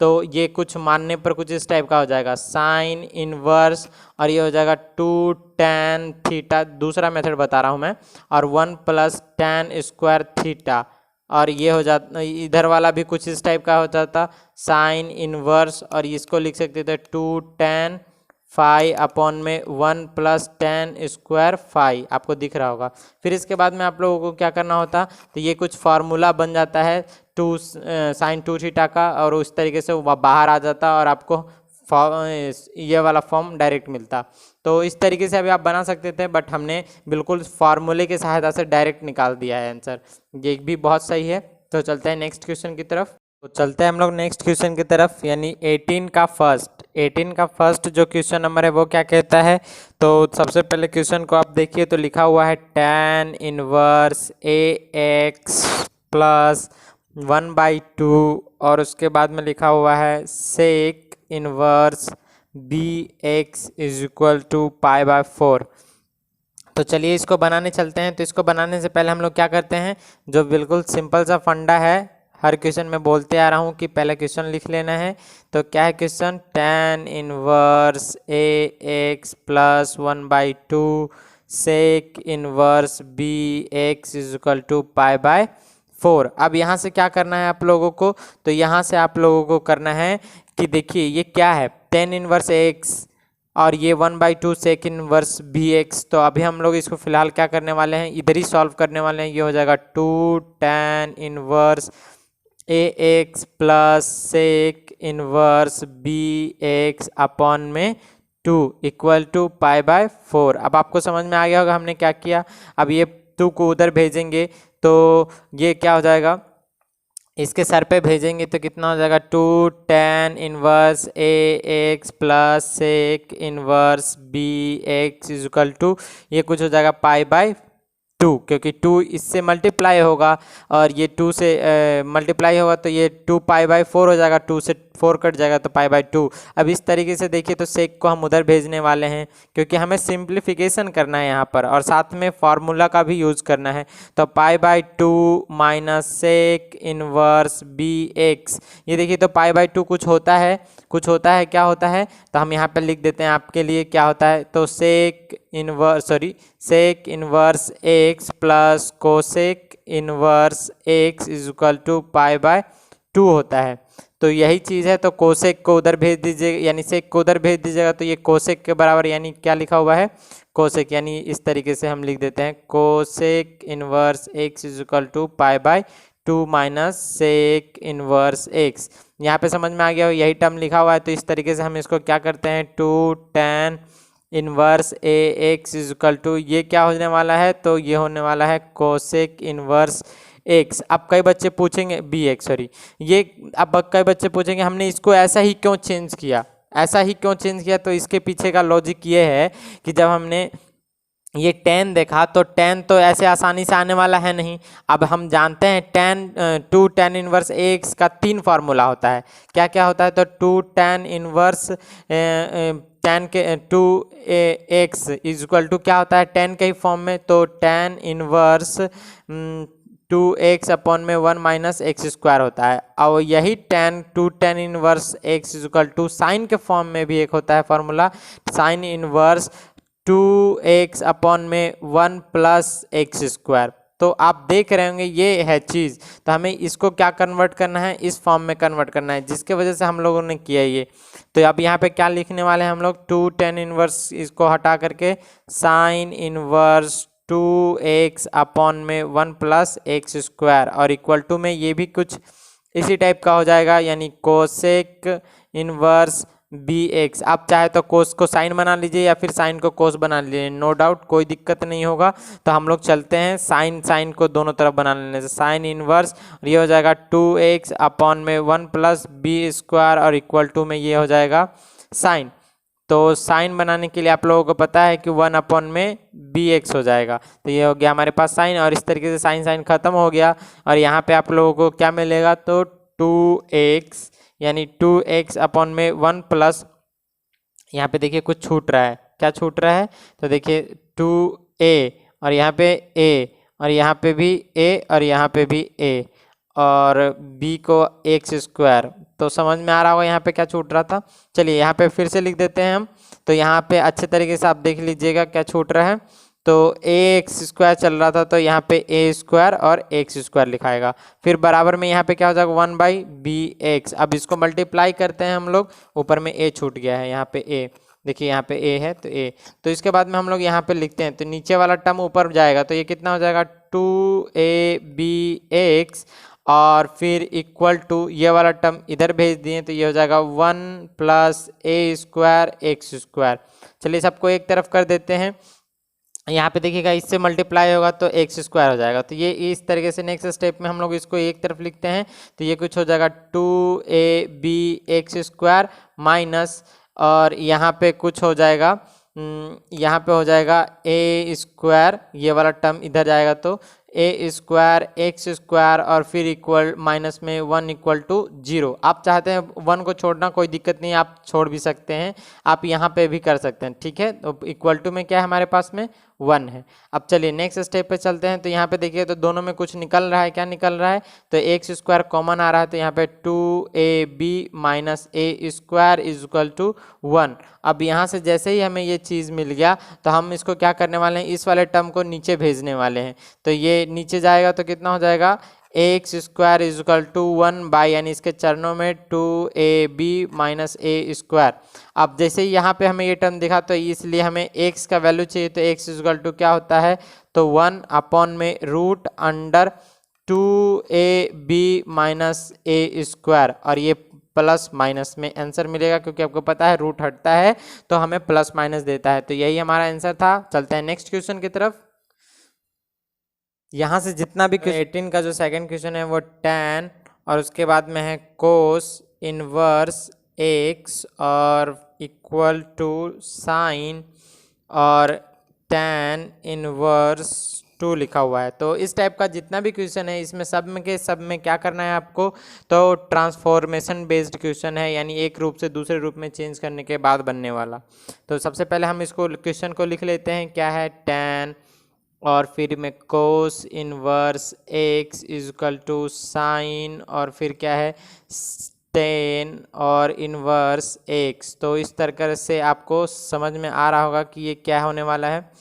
तो ये कुछ मानने पर कुछ इस टाइप का हो जाएगा साइन इनवर्स, और ये हो जाएगा 2 tan थीटा, दूसरा मेथड बता रहा हूँ मैं, और 1 प्लस tan स्क्वायर थीटा, और ये हो जाता इधर वाला भी कुछ इस टाइप का हो जाता साइन इनवर्स, और इसको लिख सकते थे 2 tan फाई अपॉन में 1 प्लस tan स्क्वायर फाई, आपको दिख रहा होगा। फिर इसके बाद में आप लोगों को क्या करना होता, तो ये कुछ फार्मूला बन जाता है 2 साइन 2 थीटा का, और उस तरीके से वो बाहर आ जाता और आपको ये वाला फॉर्म डायरेक्ट मिलता। तो इस तरीके से अभी आप बना सकते थे, बट हमने बिल्कुल फार्मूले की सहायता से डायरेक्ट निकाल दिया है आंसर, ये भी बहुत सही है। तो चलते हैं नेक्स्ट क्वेश्चन की तरफ। तो चलते हैं हम लोग नेक्स्ट क्वेश्चन की तरफ, यानी 18 का फर्स्ट जो क्वेश्चन नंबर है वो क्या कहता है। तो सबसे पहले क्वेश्चन को आप देखिए, तो लिखा हुआ है tan इनवर्स ax प्लस 1/2, और उसके बाद में लिखा हुआ है sec inverse bx is equal to π/4। तो चलिए इसको बनाने चलते हैं। तो इसको बनाने से पहले हम लोग क्या करते हैं, जो बिल्कुल सिंपल सा फंडा है, हर क्वेश्चन में बोलते आ रहा हूँ कि पहले क्वेश्चन लिख लेना है। तो क्या है question, tan inverse ax plus 1/2 sec inverse bx is equal to π/4। अब यहाँ से क्या करना है आप लोगों को, तो यहाँ से आप लोगों को करना है कि देखिए ये क्या है, tan इनवर्स ax और ये 1/2 sec इनवर्स bx। तो अभी हम लोग इसको फिलहाल क्या करने वाले हैं, इधर ही सॉल्व करने वाले हैं। ये हो जाएगा 2 tan inverse a x plus sec inverse b x upon में 2 इक्वल टू π/4। अब आपको समझ में आ गया होगा हमने क्या किया। अब ये 2 को उधर भेजेंगे तो ये क्या हो जाएगा, इसके सर पे भेजेंगे तो कितना हो जाएगा 2 tan inverse a x plus sec inverse b x is equal to ये कुछ हो जाएगा π/2, क्योंकि 2 इससे मल्टीप्लाई होगा और ये 2 से मल्टीप्लाई होगा तो ये 2 π/4 हो जाएगा, 2 से 4 कट जाएगा तो π/2। अब इस तरीके से देखिए तो सेक को हम उधर भेजने वाले हैं क्योंकि हमें सिंप्लीफिकेशन करना है यहाँ पर और साथ में फार्मूला का भी यूज़ करना है। तो π/2 minus sec inverse b x, ये देखिए तो π/2 कुछ होता है क्या होता है, तो हम यहाँ पर लिख देते हैं आपके लिए क्या होता है। तो sec inverse x plus cosec inverse x is equal to π/2 होता है। तो यही चीज़ है, तो कोसेक को उधर भेज दीजिएगा यानी सेक को उधर भेज दीजिएगा तो ये कोसेक के बराबर यानी क्या लिखा हुआ है कोसेक, यानी इस तरीके से हम लिख देते हैं cosec inverse x is equal to π/2 minus sec inverse x. यहाँ पे समझ में आ गया हो, यही टर्म लिखा हुआ है। तो इस तरीके से हम इसको क्या करते हैं 2 tan inverse a x is equal to ये क्या होने वाला है, तो ये होने वाला है कोसेक इनवर्स एक्स। अब कई बच्चे पूछेंगे बी एक्स अब कई बच्चे पूछेंगे हमने इसको ऐसा ही क्यों चेंज किया, तो इसके पीछे का लॉजिक ये है कि जब हमने ये tan देखा तो tan तो ऐसे आसानी से आने वाला है नहीं। अब हम जानते हैं 2 tan इनवर्स एक्स का 3 फार्मूला होता है, क्या क्या होता है, तो 2 tan इनवर्स tan के 2 एक्स इज इक्वल टू क्या होता है tan के ही फॉर्म में, तो tan इनवर्स 2x अपॉन में 1 माइनस एक्स स्क्वायर होता है। और यही 2 tan inverse x is equal to sine के फॉर्म में भी एक होता है formula, sine inverse 2x upon में 1 प्लस एक्स स्क्वायर। तो आप देख रहे होंगे ये है चीज़, तो हमें इसको क्या कन्वर्ट करना है, इस फॉर्म में कन्वर्ट करना है, जिसके वजह से हम लोगों ने किया ये। तो अब यहाँ पे क्या लिखने वाले हैं हम लोग 2 tan इनवर्स इसको हटा करके साइन इनवर्स 2x अपॉन में 1 प्लस एक्स स्क्वायर और इक्वल टू में ये भी कुछ इसी टाइप का हो जाएगा, यानी कोसेक इनवर्स बी एक्स। आप चाहे तो कोस को साइन बना लीजिए या फिर साइन को कोस बना लीजिए, नो डाउट कोई दिक्कत नहीं होगा। तो हम लोग चलते हैं साइन को दोनों तरफ बना लेने से, साइन इनवर्स ये हो जाएगा 2x अपॉन में 1 प्लस बी स्क्वायर और इक्वल टू में ये हो जाएगा साइन। तो साइन बनाने के लिए आप लोगों को पता है कि 1 अपॉन में बी एक्स हो जाएगा, तो ये हो गया हमारे पास साइन। और इस तरीके से साइन खत्म हो गया और यहाँ पे आप लोगों को क्या मिलेगा, तो 2x यानी 2x अपॉन में 1 प्लस, यहाँ पे देखिए कुछ छूट रहा है, क्या छूट रहा है, तो देखिए 2a और यहाँ पे a और यहाँ पे भी a और यहाँ पे भी a और b को एक्स स्क्वायर। तो समझ में आ रहा होगा यहाँ पे क्या छूट रहा था। चलिए यहाँ पे फिर से लिख देते हैं हम, तो यहाँ पे अच्छे तरीके से आप देख लीजिएगा क्या छूट रहा है। तो ए एक्स स्क्वायर चल रहा था तो यहाँ पे ए स्क्वायर और एक्स स्क्वायर लिखाएगा, फिर बराबर में यहाँ पे क्या हो जाएगा 1/bx। अब इसको मल्टीप्लाई करते हैं हम लोग, ऊपर में ए छूट गया है, यहाँ पे ए देखिए यहाँ पे ए है तो ए, तो इसके बाद में हम लोग यहाँ पे लिखते हैं, तो नीचे वाला टर्म ऊपर जाएगा तो ये कितना हो जाएगा 2abx और फिर इक्वल टू ये वाला टर्म इधर भेज दिए तो ये हो जाएगा 1 प्लस ए स्क्वायर एक्स स्क्वायर। चलिए सबको एक तरफ कर देते हैं, यहाँ पे देखिएगा इससे मल्टीप्लाई होगा तो एक्स स्क्वायर हो जाएगा। तो ये इस तरीके से नेक्स्ट स्टेप में हम लोग इसको एक तरफ लिखते हैं, तो ये कुछ हो जाएगा 2ab x² माइनस और यहाँ पे कुछ हो जाएगा यहाँ पे हो जाएगा ए स्क्वायर, ये वाला टर्म इधर जाएगा तो ए स्क्वायर एक्स स्क्वायर और फिर इक्वल माइनस में 1 इक्वल टू 0। आप चाहते हैं 1 को छोड़ना कोई दिक्कत नहीं, आप छोड़ भी सकते हैं, आप यहाँ पे भी कर सकते हैं, ठीक है। तो इक्वल टू में क्या है हमारे पास में 1 है। अब चलिए नेक्स्ट स्टेप पे चलते हैं, तो यहाँ पे देखिए तो दोनों में कुछ निकल रहा है, क्या निकल रहा है, तो एक्स स्क्वायर कॉमन आ रहा है तो यहाँ पे 2ab minus a square is equal to 1। अब यहाँ से जैसे ही हमें ये चीज़ मिल गया तो हम इसको क्या करने वाले हैं, इस वाले टर्म को नीचे भेजने वाले हैं। तो ये नीचे जाएगा तो कितना हो जाएगा x square is equal to 1 यानी इसके चरणों में 2ab माइनस ए स्क्वायर। अब जैसे ही यहाँ पे हमें ये टर्म दिखा तो इसलिए हमें x का वैल्यू चाहिए, तो x इज इक्वल टू क्या होता है, तो 1 अपॉन में रूट अंडर 2ab-a² और ये प्लस माइनस में आंसर मिलेगा, क्योंकि आपको पता है रूट हटता है तो हमें प्लस माइनस देता है। तो यही हमारा आंसर था। चलते हैं नेक्स्ट क्वेश्चन की तरफ। यहाँ से जितना भी 18 का जो सेकंड क्वेश्चन है वो tan और उसके बाद में है कोस इनवर्स x और इक्वल टू साइन और tan इनवर्स 2 लिखा हुआ है। तो इस टाइप का जितना भी क्वेश्चन है इसमें सब में क्या करना है आपको, तो ट्रांसफॉर्मेशन बेस्ड क्वेश्चन है, यानी एक रूप से दूसरे रूप में चेंज करने के बाद बनने वाला। तो सबसे पहले हम इसको क्वेश्चन को लिख लेते हैं। क्या है, tan और फिर में cos inverse x is equal to sine और फिर क्या है tan और इनवर्स x। तो इस तरह से आपको समझ में आ रहा होगा कि ये क्या होने वाला है।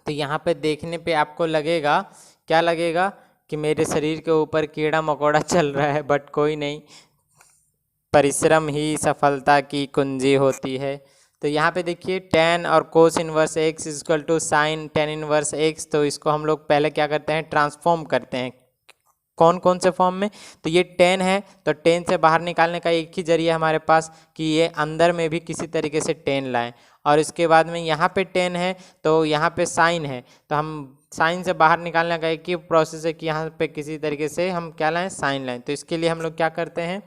तो यहाँ पे देखने पे आपको लगेगा, क्या लगेगा कि मेरे शरीर के ऊपर कीड़ा मकोड़ा चल रहा है, बट कोई नहीं, परिश्रम ही सफलता की कुंजी होती है। तो यहाँ पे देखिए tan और cos inverse x equal to sine tan inverse x। तो इसको हम लोग पहले क्या करते हैं, ट्रांसफॉर्म करते हैं। कौन कौन से फॉर्म में, तो ये tan है तो tan से बाहर निकालने का एक ही जरिया हमारे पास कि ये अंदर में भी किसी तरीके से tan लाएं। और इसके बाद में यहाँ पे tan है तो यहाँ पे साइन है, तो हम साइन से बाहर निकालने का एक ही प्रोसेस है कि यहाँ पे किसी तरीके से हम क्या लाएं, साइन लाएं। तो इसके लिए हम लोग क्या करते हैं,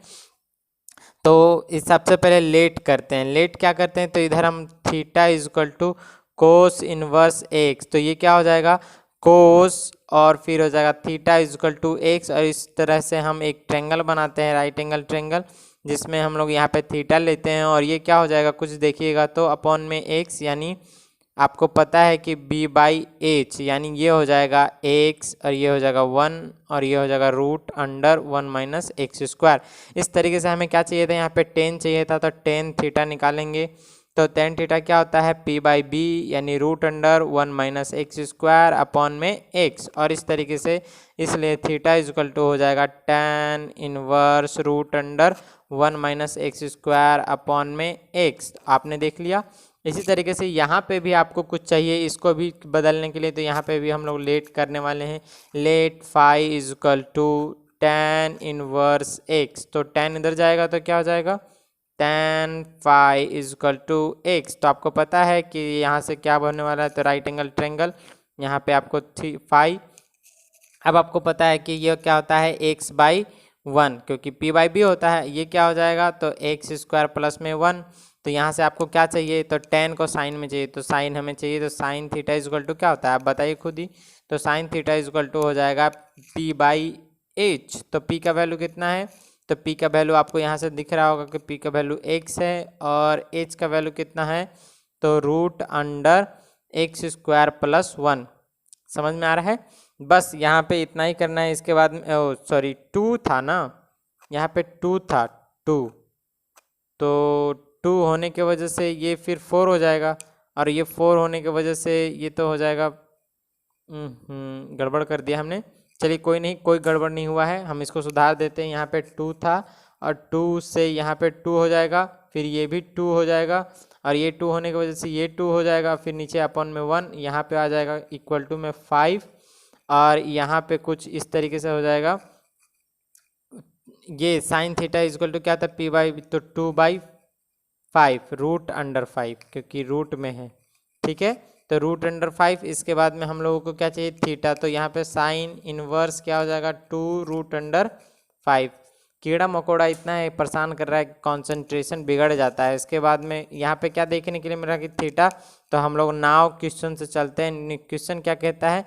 तो इस सबसे पहले लेट करते हैं। लेट क्या करते हैं, तो इधर हम theta is equal to cos inverse x, तो ये क्या हो जाएगा कोस और फिर हो जाएगा थीटा इजक्वल टू एक्स। और इस तरह से हम एक ट्रेंगल बनाते हैं, राइट एंगल ट्रेंगल, जिसमें हम लोग यहाँ पे थीटा लेते हैं और ये क्या हो जाएगा, कुछ देखिएगा तो अपॉन में एक्स, यानी आपको पता है कि b/h, यानी ये हो जाएगा x और ये हो जाएगा 1 और ये हो जाएगा root under 1 minus x square. इस तरीके से हमें क्या चाहिए था, यहाँ पे tan चाहिए था, तो tan थीटा निकालेंगे। तो tan थीटा क्या होता है, p/b यानी root under 1 minus x square upon में x। और इस तरीके से इसलिए थीटा इजक्वल टू हो जाएगा tan inverse root under 1 minus x square upon में x। आपने देख लिया। इसी तरीके से यहाँ पे भी आपको कुछ चाहिए इसको भी बदलने के लिए, तो यहाँ पे भी हम लोग लेट करने वाले हैं। Let phi is equal to tan inverse x, तो tan इधर जाएगा तो क्या हो जाएगा tan phi is equal to x। तो आपको पता है कि यहाँ से क्या बनने वाला है, तो राइट एंगल ट्रेंगल, यहाँ पे आपको फाई। अब आपको पता है कि ये क्या होता है x/1, क्योंकि p/b होता है। ये क्या हो जाएगा, तो एक्स स्क्वायर प्लस में 1। तो यहाँ से आपको क्या चाहिए, तो tan को साइन में चाहिए, तो साइन हमें चाहिए, तो साइन थीटा इजक्वल टू क्या होता है आप बताइए खुद ही। तो साइन थीटा इजक्वल टू हो जाएगा p/h। तो p का वैल्यू कितना है, तो p का वैल्यू आपको यहाँ से दिख रहा होगा कि p का वैल्यू x है और h का वैल्यू कितना है, तो root under x square plus 1। समझ में आ रहा है, बस यहाँ पे इतना ही करना है। इसके बाद सॉरी 2 था ना, यहाँ पे 2 था 2, तो 2 होने के वजह से ये फिर 4 हो जाएगा और ये 4 होने के वजह से ये तो हो जाएगा, गड़बड़ कर दिया हमने। चलिए कोई नहीं, कोई गड़बड़ नहीं हुआ है, हम इसको सुधार देते हैं। यहाँ पे 2 था और 2 से यहाँ पे 2 हो जाएगा, फिर ये भी 2 हो जाएगा और ये 2 होने की वजह से ये 2 हो जाएगा, फिर नीचे अपॉन में 1, यहाँ पे आ जाएगा इक्वल टू में 5 और यहाँ पे कुछ इस तरीके से हो जाएगा। ये साइन थीटा इजक्वल टू क्या था, p/, तो 2/5 रूट अंडर 5, क्योंकि रूट में है, ठीक है। तो रूट अंडर 5। इसके बाद में हम लोगों को क्या चाहिए, थीटा, तो यहाँ पे साइन इनवर्स क्या हो जाएगा 2 रूट अंडर 5। कीड़ा मकोड़ा इतना है परेशान कर रहा है, कंसंट्रेशन बिगड़ जाता है। इसके बाद में यहाँ पे क्या देखने के लिए मिला कि थीटा, तो हम लोग नाउ क्वेश्चन से चलते हैं। क्वेश्चन क्या कहता है,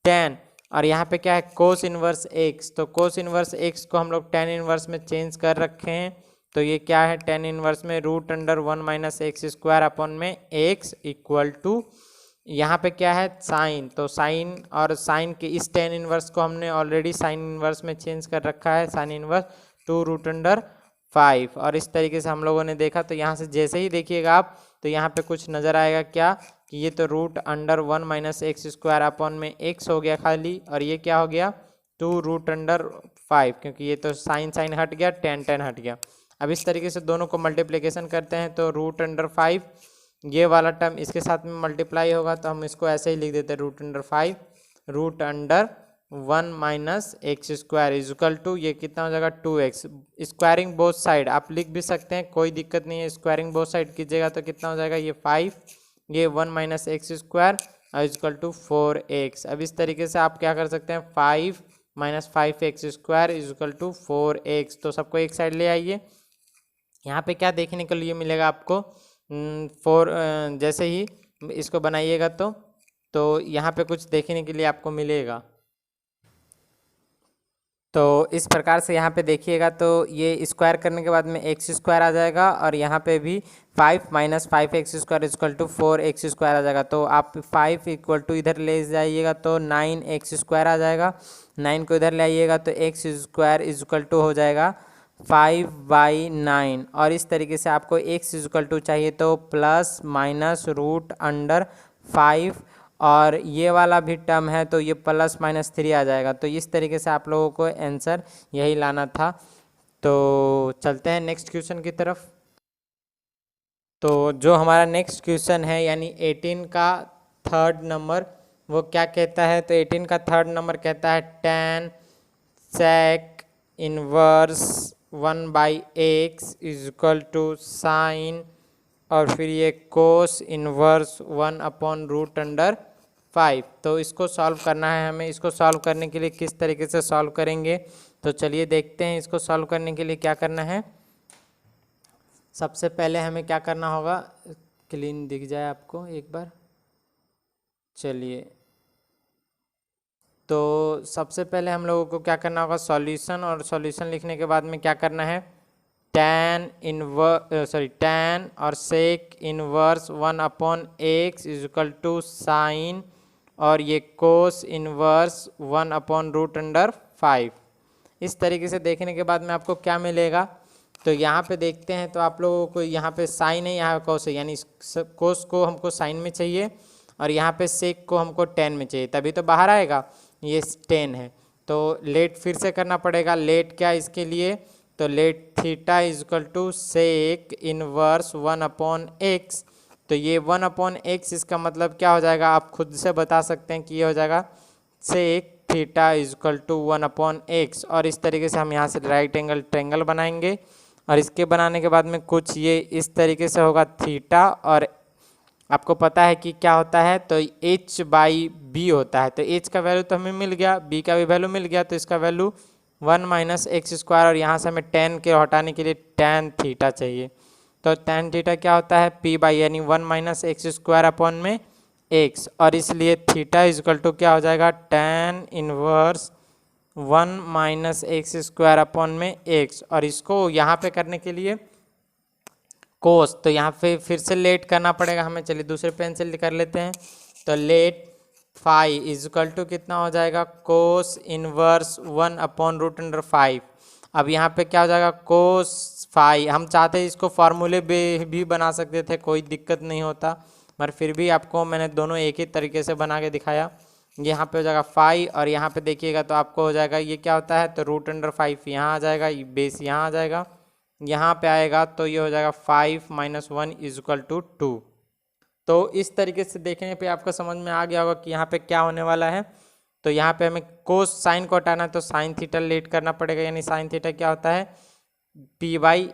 tan और यहाँ पे क्या है कोस इनवर्स x, तो कोस इनवर्स x को हम लोग tan इनवर्स में चेंज कर रखे हैं। तो ये क्या है, tan इनवर्स में root under 1 minus x square upon में x इक्वल टू यहाँ पे क्या है साइन, तो साइन और साइन के इस tan इनवर्स को हमने ऑलरेडी साइन इनवर्स में चेंज कर रखा है, साइन इनवर्स 2 रूट अंडर 5। और इस तरीके से हम लोगों ने देखा, तो यहाँ से जैसे ही देखिएगा आप, तो यहाँ पे कुछ नज़र आएगा क्या कि ये तो root under 1 minus x square upon में x हो गया खाली, और ये क्या हो गया 2 रूट अंडर 5, क्योंकि ये तो साइन साइन हट गया, tan हट गया। अब इस तरीके से दोनों को मल्टीप्लिकेशन करते हैं, तो रूट अंडर 5 ये वाला टर्म इसके साथ में मल्टीप्लाई होगा, तो हम इसको ऐसे ही लिख देते हैं root under 5 root under 1 minus x square is equal to ये कितना हो जाएगा 2x। स्क्वायरिंग बोथ साइड आप लिख भी सकते हैं, कोई दिक्कत नहीं है, स्क्वायरिंग बोथ साइड कीजिएगा तो कितना हो जाएगा ये 5, ये 1 minus x square is equal to 4x। अब इस तरीके से आप क्या कर सकते हैं 5 minus 5x square is equal to 4x। तो सबको एक साइड ले आइए। यहाँ पे क्या देखने के लिए मिलेगा आपको 4 जैसे ही इसको बनाइएगा तो यहाँ पे कुछ देखने के लिए आपको मिलेगा। तो इस प्रकार से यहाँ पे देखिएगा तो ये स्क्वायर करने के बाद में एक्स स्क्वायर आ जाएगा और यहाँ पे भी 5 minus 5x square equal to 4x square आ जाएगा। तो आप 5 इक्वल टू इधर ले जाइएगा तो 9x स्क्वायर आ जाएगा, 9 को इधर ले आइएगा तो x स्क्वायर इक्वल टू हो जाएगा 5/9। और इस तरीके से आपको x इक्वल टू चाहिए तो प्लस माइनस रूट अंडर 5, और ये वाला भी टर्म है तो ये प्लस माइनस 3 आ जाएगा। तो इस तरीके से आप लोगों को आंसर यही लाना था। तो चलते हैं नेक्स्ट क्वेश्चन की तरफ। तो जो हमारा नेक्स्ट क्वेश्चन है यानी 18 का थर्ड नंबर, वो क्या कहता है, तो 18 का थर्ड नंबर कहता है tan sec inverse 1/x is equal to sine और फिर ये कोस इनवर्स 1/√5। तो इसको सॉल्व करना है हमें। इसको सॉल्व करने के लिए किस तरीके से सॉल्व करेंगे, तो चलिए देखते हैं। इसको सॉल्व करने के लिए क्या करना है, सबसे पहले हमें क्या करना होगा, क्लीन दिख जाए आपको एक बार। चलिए, तो सबसे पहले हम लोगों को क्या करना होगा, सॉल्यूशन, और सॉल्यूशन लिखने के बाद में क्या करना है, tan और sec inverse 1/x is equal to sine और ये कोस इनवर्स 1/√5। इस तरीके से देखने के बाद में आपको क्या मिलेगा, तो यहाँ पे देखते हैं तो आप लोगों को यहाँ पे साइन है, यहाँ पे कोस है, यानी कोस को हमको साइन में चाहिए और यहाँ पे सेक को हमको tan में चाहिए, तभी तो बाहर आएगा। ये tan है तो लेट फिर से करना पड़ेगा। लेट क्या इसके लिए, तो let theta is equal to sec inverse 1/x। तो ये 1/x इसका मतलब क्या हो जाएगा, आप खुद से बता सकते हैं कि ये हो जाएगा sec theta is equal to 1/x। और इस तरीके से हम यहाँ से राइट एंगल ट्रायंगल बनाएंगे और इसके बनाने के बाद में कुछ ये इस तरीके से होगा थीटा, और आपको पता है कि क्या होता है, तो h/b होता है। तो h का वैल्यू तो हमें मिल गया, b का भी वैल्यू मिल गया, तो इसका वैल्यू 1 माइनस एक्स स्क्वायर, और यहाँ से हमें tan के हटाने के लिए tan थीटा चाहिए। तो tan थीटा क्या होता है, p/, यानी 1 माइनस एक्स स्क्वायर अपॉन में x, और इसलिए थीटा इज इक्वल टू क्या हो जाएगा, tan inverse 1 minus x square upon में x। और इसको यहाँ पे करने के लिए कोस, तो यहाँ पे फिर से लेट करना पड़ेगा हमें। चलिए दूसरे पेन से कर लेते हैं। तो let phi is equal to कितना हो जाएगा, कोस इनवर्स 1/√5। अब यहाँ पे क्या हो जाएगा, कोस फाई, हम चाहते हैं इसको फार्मूले भी बना सकते थे, कोई दिक्कत नहीं होता, मगर फिर भी आपको मैंने दोनों एक ही तरीके से बना के दिखाया। यहाँ पे हो जाएगा फाई, और यहाँ पे देखिएगा तो आपको हो जाएगा ये क्या होता है, तो √5 यहाँ आ जाएगा, बेस यहाँ आ जाएगा, यहाँ पे आएगा तो ये हो जाएगा 5 माइनस 1 इज इक्वल टू 2। तो इस तरीके से देखने पे आपको समझ में आ गया होगा कि यहाँ पे क्या होने वाला है। तो यहाँ पे हमें कोस साइन को हटाना है तो साइन थीटा लेट करना पड़ेगा, यानी साइन थीटा क्या होता है, p/,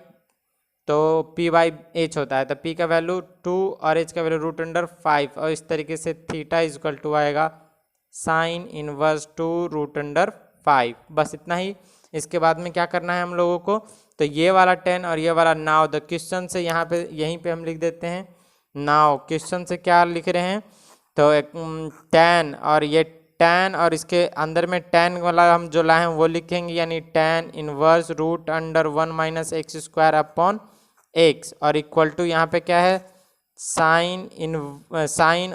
तो p/h होता है। तो p का वैल्यू 2 और h का वैल्यू √5, और इस तरीके से थीटा इज इक्वल टू आएगा साइन इनवर्स 2√5। बस इतना ही। इसके बाद में क्या करना है हम लोगों को, तो ये वाला 10 और ये वाला नाउ द क्वेश्चन से यहाँ पे यहीं पे हम लिख देते हैं। नाउ क्वेश्चन से क्या लिख रहे हैं, तो 10 और ये 10 और इसके अंदर में 10 वाला हम जो लाए हैं वो लिखेंगे, यानी tan inverse √1 minus x square upon x, और इक्वल टू यहाँ पे क्या है, साइन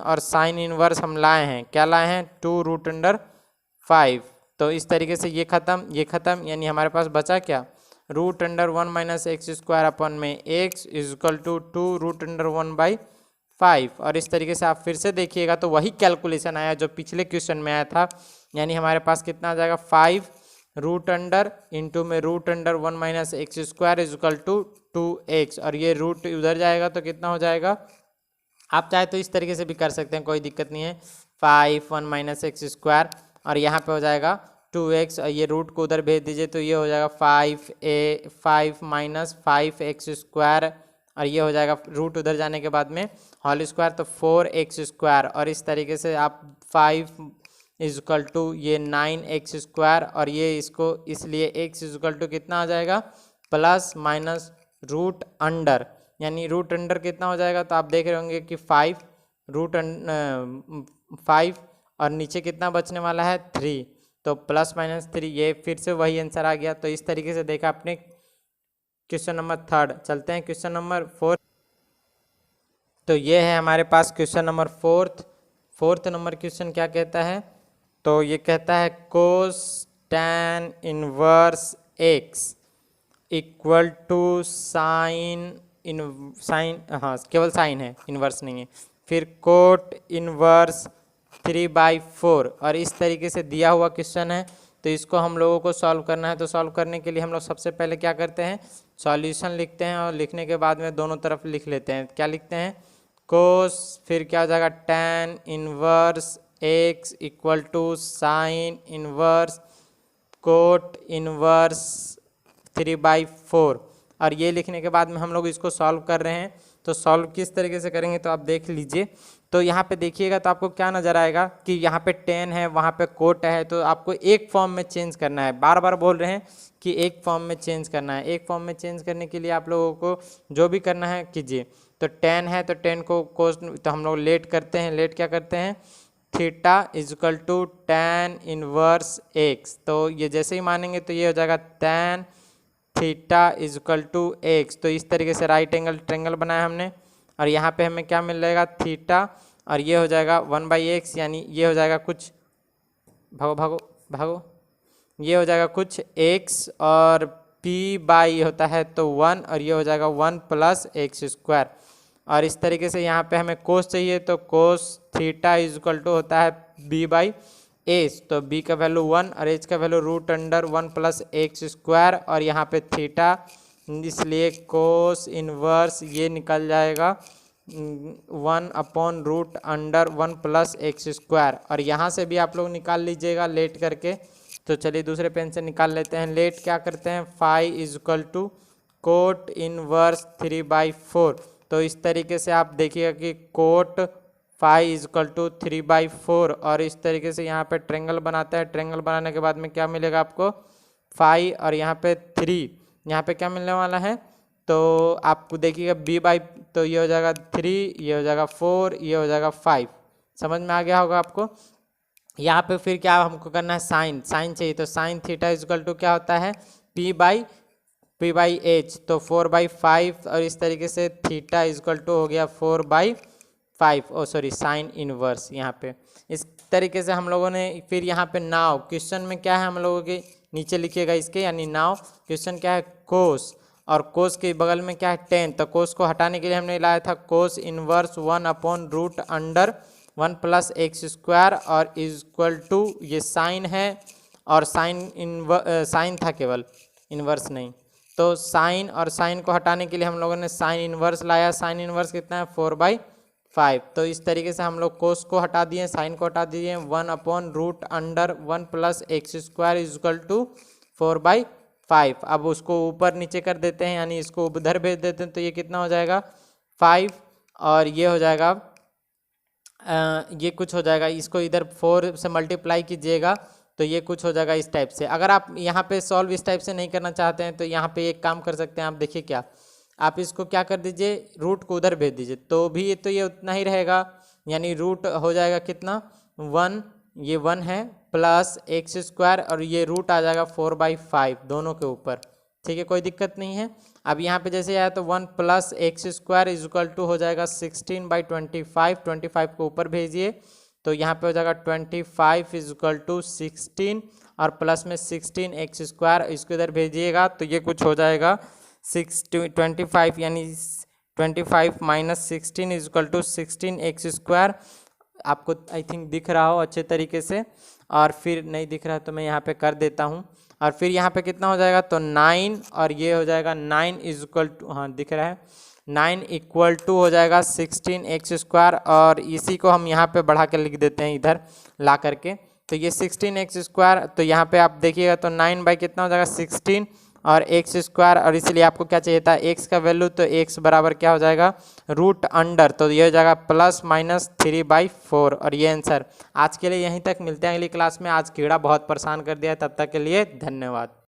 और साइन इनवर्स हम लाए हैं, क्या लाए हैं, 2√5। तो इस तरीके से ये ख़त्म, यानी हमारे पास बचा क्या, √1 माइनस एक्स स्क्वायर अपॉन में x इज इक्वल टू 2√1/5। और इस तरीके से आप फिर से देखिएगा तो वही कैलकुलेशन आया जो पिछले क्वेश्चन में आया था, यानी हमारे पास कितना आ जाएगा, 5 √ इंटू में √1 minus x square is equal to 2x, और ये रूट उधर जाएगा तो कितना हो जाएगा, आप चाहे तो इस तरीके से भी कर सकते हैं, कोई दिक्कत नहीं है, 5 1 माइनस एक्स स्क्वायर, और यहाँ पे हो जाएगा 2x और ये रूट को उधर भेज दीजिए तो ये हो जाएगा 5 माइनस 5x² और ये हो जाएगा रूट उधर जाने के बाद में होल स्क्वायर तो 4x² और इस तरीके से आप 5 इजकल टू ये 9x² और ये इसको इसलिए x इजकल टू कितना आ जाएगा प्लस माइनस रूट अंडर, यानी रूट अंडर कितना हो जाएगा तो आप देख रहे होंगे कि 5 और नीचे कितना बचने वाला है 3 तो प्लस माइनस 3, ये फिर से वही आंसर आ गया। तो इस तरीके से देखा आपने क्वेश्चन नंबर 3। चलते हैं क्वेश्चन नंबर 4। तो ये है हमारे पास क्वेश्चन नंबर 4 नंबर क्वेश्चन क्या कहता है, तो ये कहता है cos tan inverse x equal to sine हाँ केवल साइन है, इन्वर्स नहीं है, फिर कोट इनवर्स 3/4 और इस तरीके से दिया हुआ क्वेश्चन है। तो इसको हम लोगों को सॉल्व करना है। तो सॉल्व करने के लिए हम लोग सबसे पहले क्या करते हैं, सॉल्यूशन लिखते हैं और लिखने के बाद में दोनों तरफ लिख लेते हैं। क्या लिखते हैं, कोस फिर क्या हो जाएगा tan inverse x equal to sine inverse cot inverse 3/4 और ये लिखने के बाद में हम लोग इसको सॉल्व कर रहे हैं। तो सॉल्व किस तरीके से करेंगे तो आप देख लीजिए। तो यहाँ पे देखिएगा तो आपको क्या नज़र आएगा कि यहाँ पे tan है, वहाँ पे कोट है, तो आपको एक फॉर्म में चेंज करना है। बार बार बोल रहे हैं कि एक फॉर्म में चेंज करना है। एक फॉर्म में चेंज करने के लिए आप लोगों को जो भी करना है कीजिए। तो tan है तो tan को कोस तो हम लोग लेट करते हैं। लेट क्या करते हैं, theta is equal to tan inverse x। तो ये जैसे ही मानेंगे तो ये हो जाएगा tan theta is equal to x। तो इस तरीके से राइट एंगल ट्रेंगल बनाया हमने और यहाँ पे हमें क्या मिल जाएगा थीटा और ये हो जाएगा 1/x, यानी ये हो जाएगा कुछ भागो ये हो जाएगा कुछ x और p/, होता है तो 1 और ये हो जाएगा 1 + x²। और इस तरीके से यहाँ पे हमें कोस चाहिए तो कोस थीटा इजकल टू होता है b/h। तो b का वैल्यू 1 और h का वैल्यू √1 + x² और यहाँ पे थीटा, इसलिए कोस इनवर्स ये निकल जाएगा 1/√1 + x²। और यहाँ से भी आप लोग निकाल लीजिएगा लेट करके। तो चलिए दूसरे पेन से निकाल लेते हैं। लेट क्या करते हैं, phi is equal to cot inverse 3/4। तो इस तरीके से आप देखिएगा कि कोट फाई इजकल टू 3/4 और इस तरीके से यहाँ पे ट्रेंगल बनाता है। ट्रेंगल बनाने के बाद में क्या मिलेगा आपको, फाई और यहाँ पे 3, यहाँ पे क्या मिलने वाला है तो आपको देखिएगा b/, तो ये हो जाएगा 3, ये हो जाएगा 4, ये हो जाएगा 5। समझ में आ गया होगा आपको। यहाँ पे फिर क्या हमको करना है, साइन चाहिए। तो साइन थीटा इजकल टू क्या होता है p/h, तो 4/5 और इस तरीके से थीटा इजकल टू हो गया 4/5 साइन इनवर्स। यहाँ पे इस तरीके से हम लोगों ने फिर यहाँ पे नाउ क्वेश्चन में क्या है हम लोगों के नीचे लिखिएगा इसके, यानी नाउ क्वेश्चन क्या है कोस और कोस के बगल में क्या है tan। तो कोस को हटाने के लिए हमने लाया था कोस इनवर्स 1/√1 + x² और इजक्वल टू ये साइन है और साइन था केवल, इनवर्स नहीं। तो साइन और साइन को हटाने के लिए हम लोगों ने साइन इनवर्स लाया। साइन इनवर्स कितना है 4/5। तो इस तरीके से हम लोग कोस को हटा दिए, साइन को हटा दिए, 1/√1 + x² इजक्वल टू 4/5। अब उसको ऊपर नीचे कर देते हैं, यानी इसको उधर भेज देते हैं। तो ये कितना हो जाएगा 5 और ये हो जाएगा ये कुछ हो जाएगा, इसको इधर 4 से मल्टीप्लाई कीजिएगा तो ये कुछ हो जाएगा इस टाइप से। अगर आप यहाँ पे सॉल्व इस टाइप से नहीं करना चाहते हैं तो यहाँ पे एक काम कर सकते हैं आप, देखिए क्या, आप इसको क्या कर दीजिए, रूट को उधर भेज दीजिए तो भी ये उतना ही रहेगा, यानी रूट हो जाएगा कितना 1, ये 1 है प्लस x² और ये रूट आ जाएगा 4/5 दोनों के ऊपर। ठीक है, कोई दिक्कत नहीं है। अब यहाँ पे जैसे आया तो 1 + x² इजक्वल टू हो जाएगा 16/25। 25 को ऊपर भेजिए तो यहाँ पे हो जाएगा 25 इजक्वल टू 16 और प्लस में 16x², इसको इधर भेजिएगा तो ये कुछ हो जाएगा 25, यानी 25 - 16 इजक्वल टू 16x²। आपको आई थिंक दिख रहा हो अच्छे तरीके से, और फिर नहीं दिख रहा तो मैं यहाँ पे कर देता हूँ। और फिर यहाँ पे कितना हो जाएगा तो 9 और ये हो जाएगा 9 इजक्वल टू, हाँ दिख रहा है, 9 इक्वल टू हो जाएगा 16x² और इसी को हम यहाँ पे बढ़ा के लिख देते हैं इधर ला करके। तो ये 16x², तो यहाँ पे आप देखिएगा तो 9 बाई कितना हो जाएगा 16 और x², और इसलिए आपको क्या चाहिए था x का वैल्यू, तो x बराबर क्या हो जाएगा रूट अंडर, तो ये हो जाएगा +-3/4, और ये आंसर। आज के लिए यहीं तक, मिलते हैं अगली क्लास में। आज कीड़ा बहुत परेशान कर दिया है, तब तक के लिए धन्यवाद।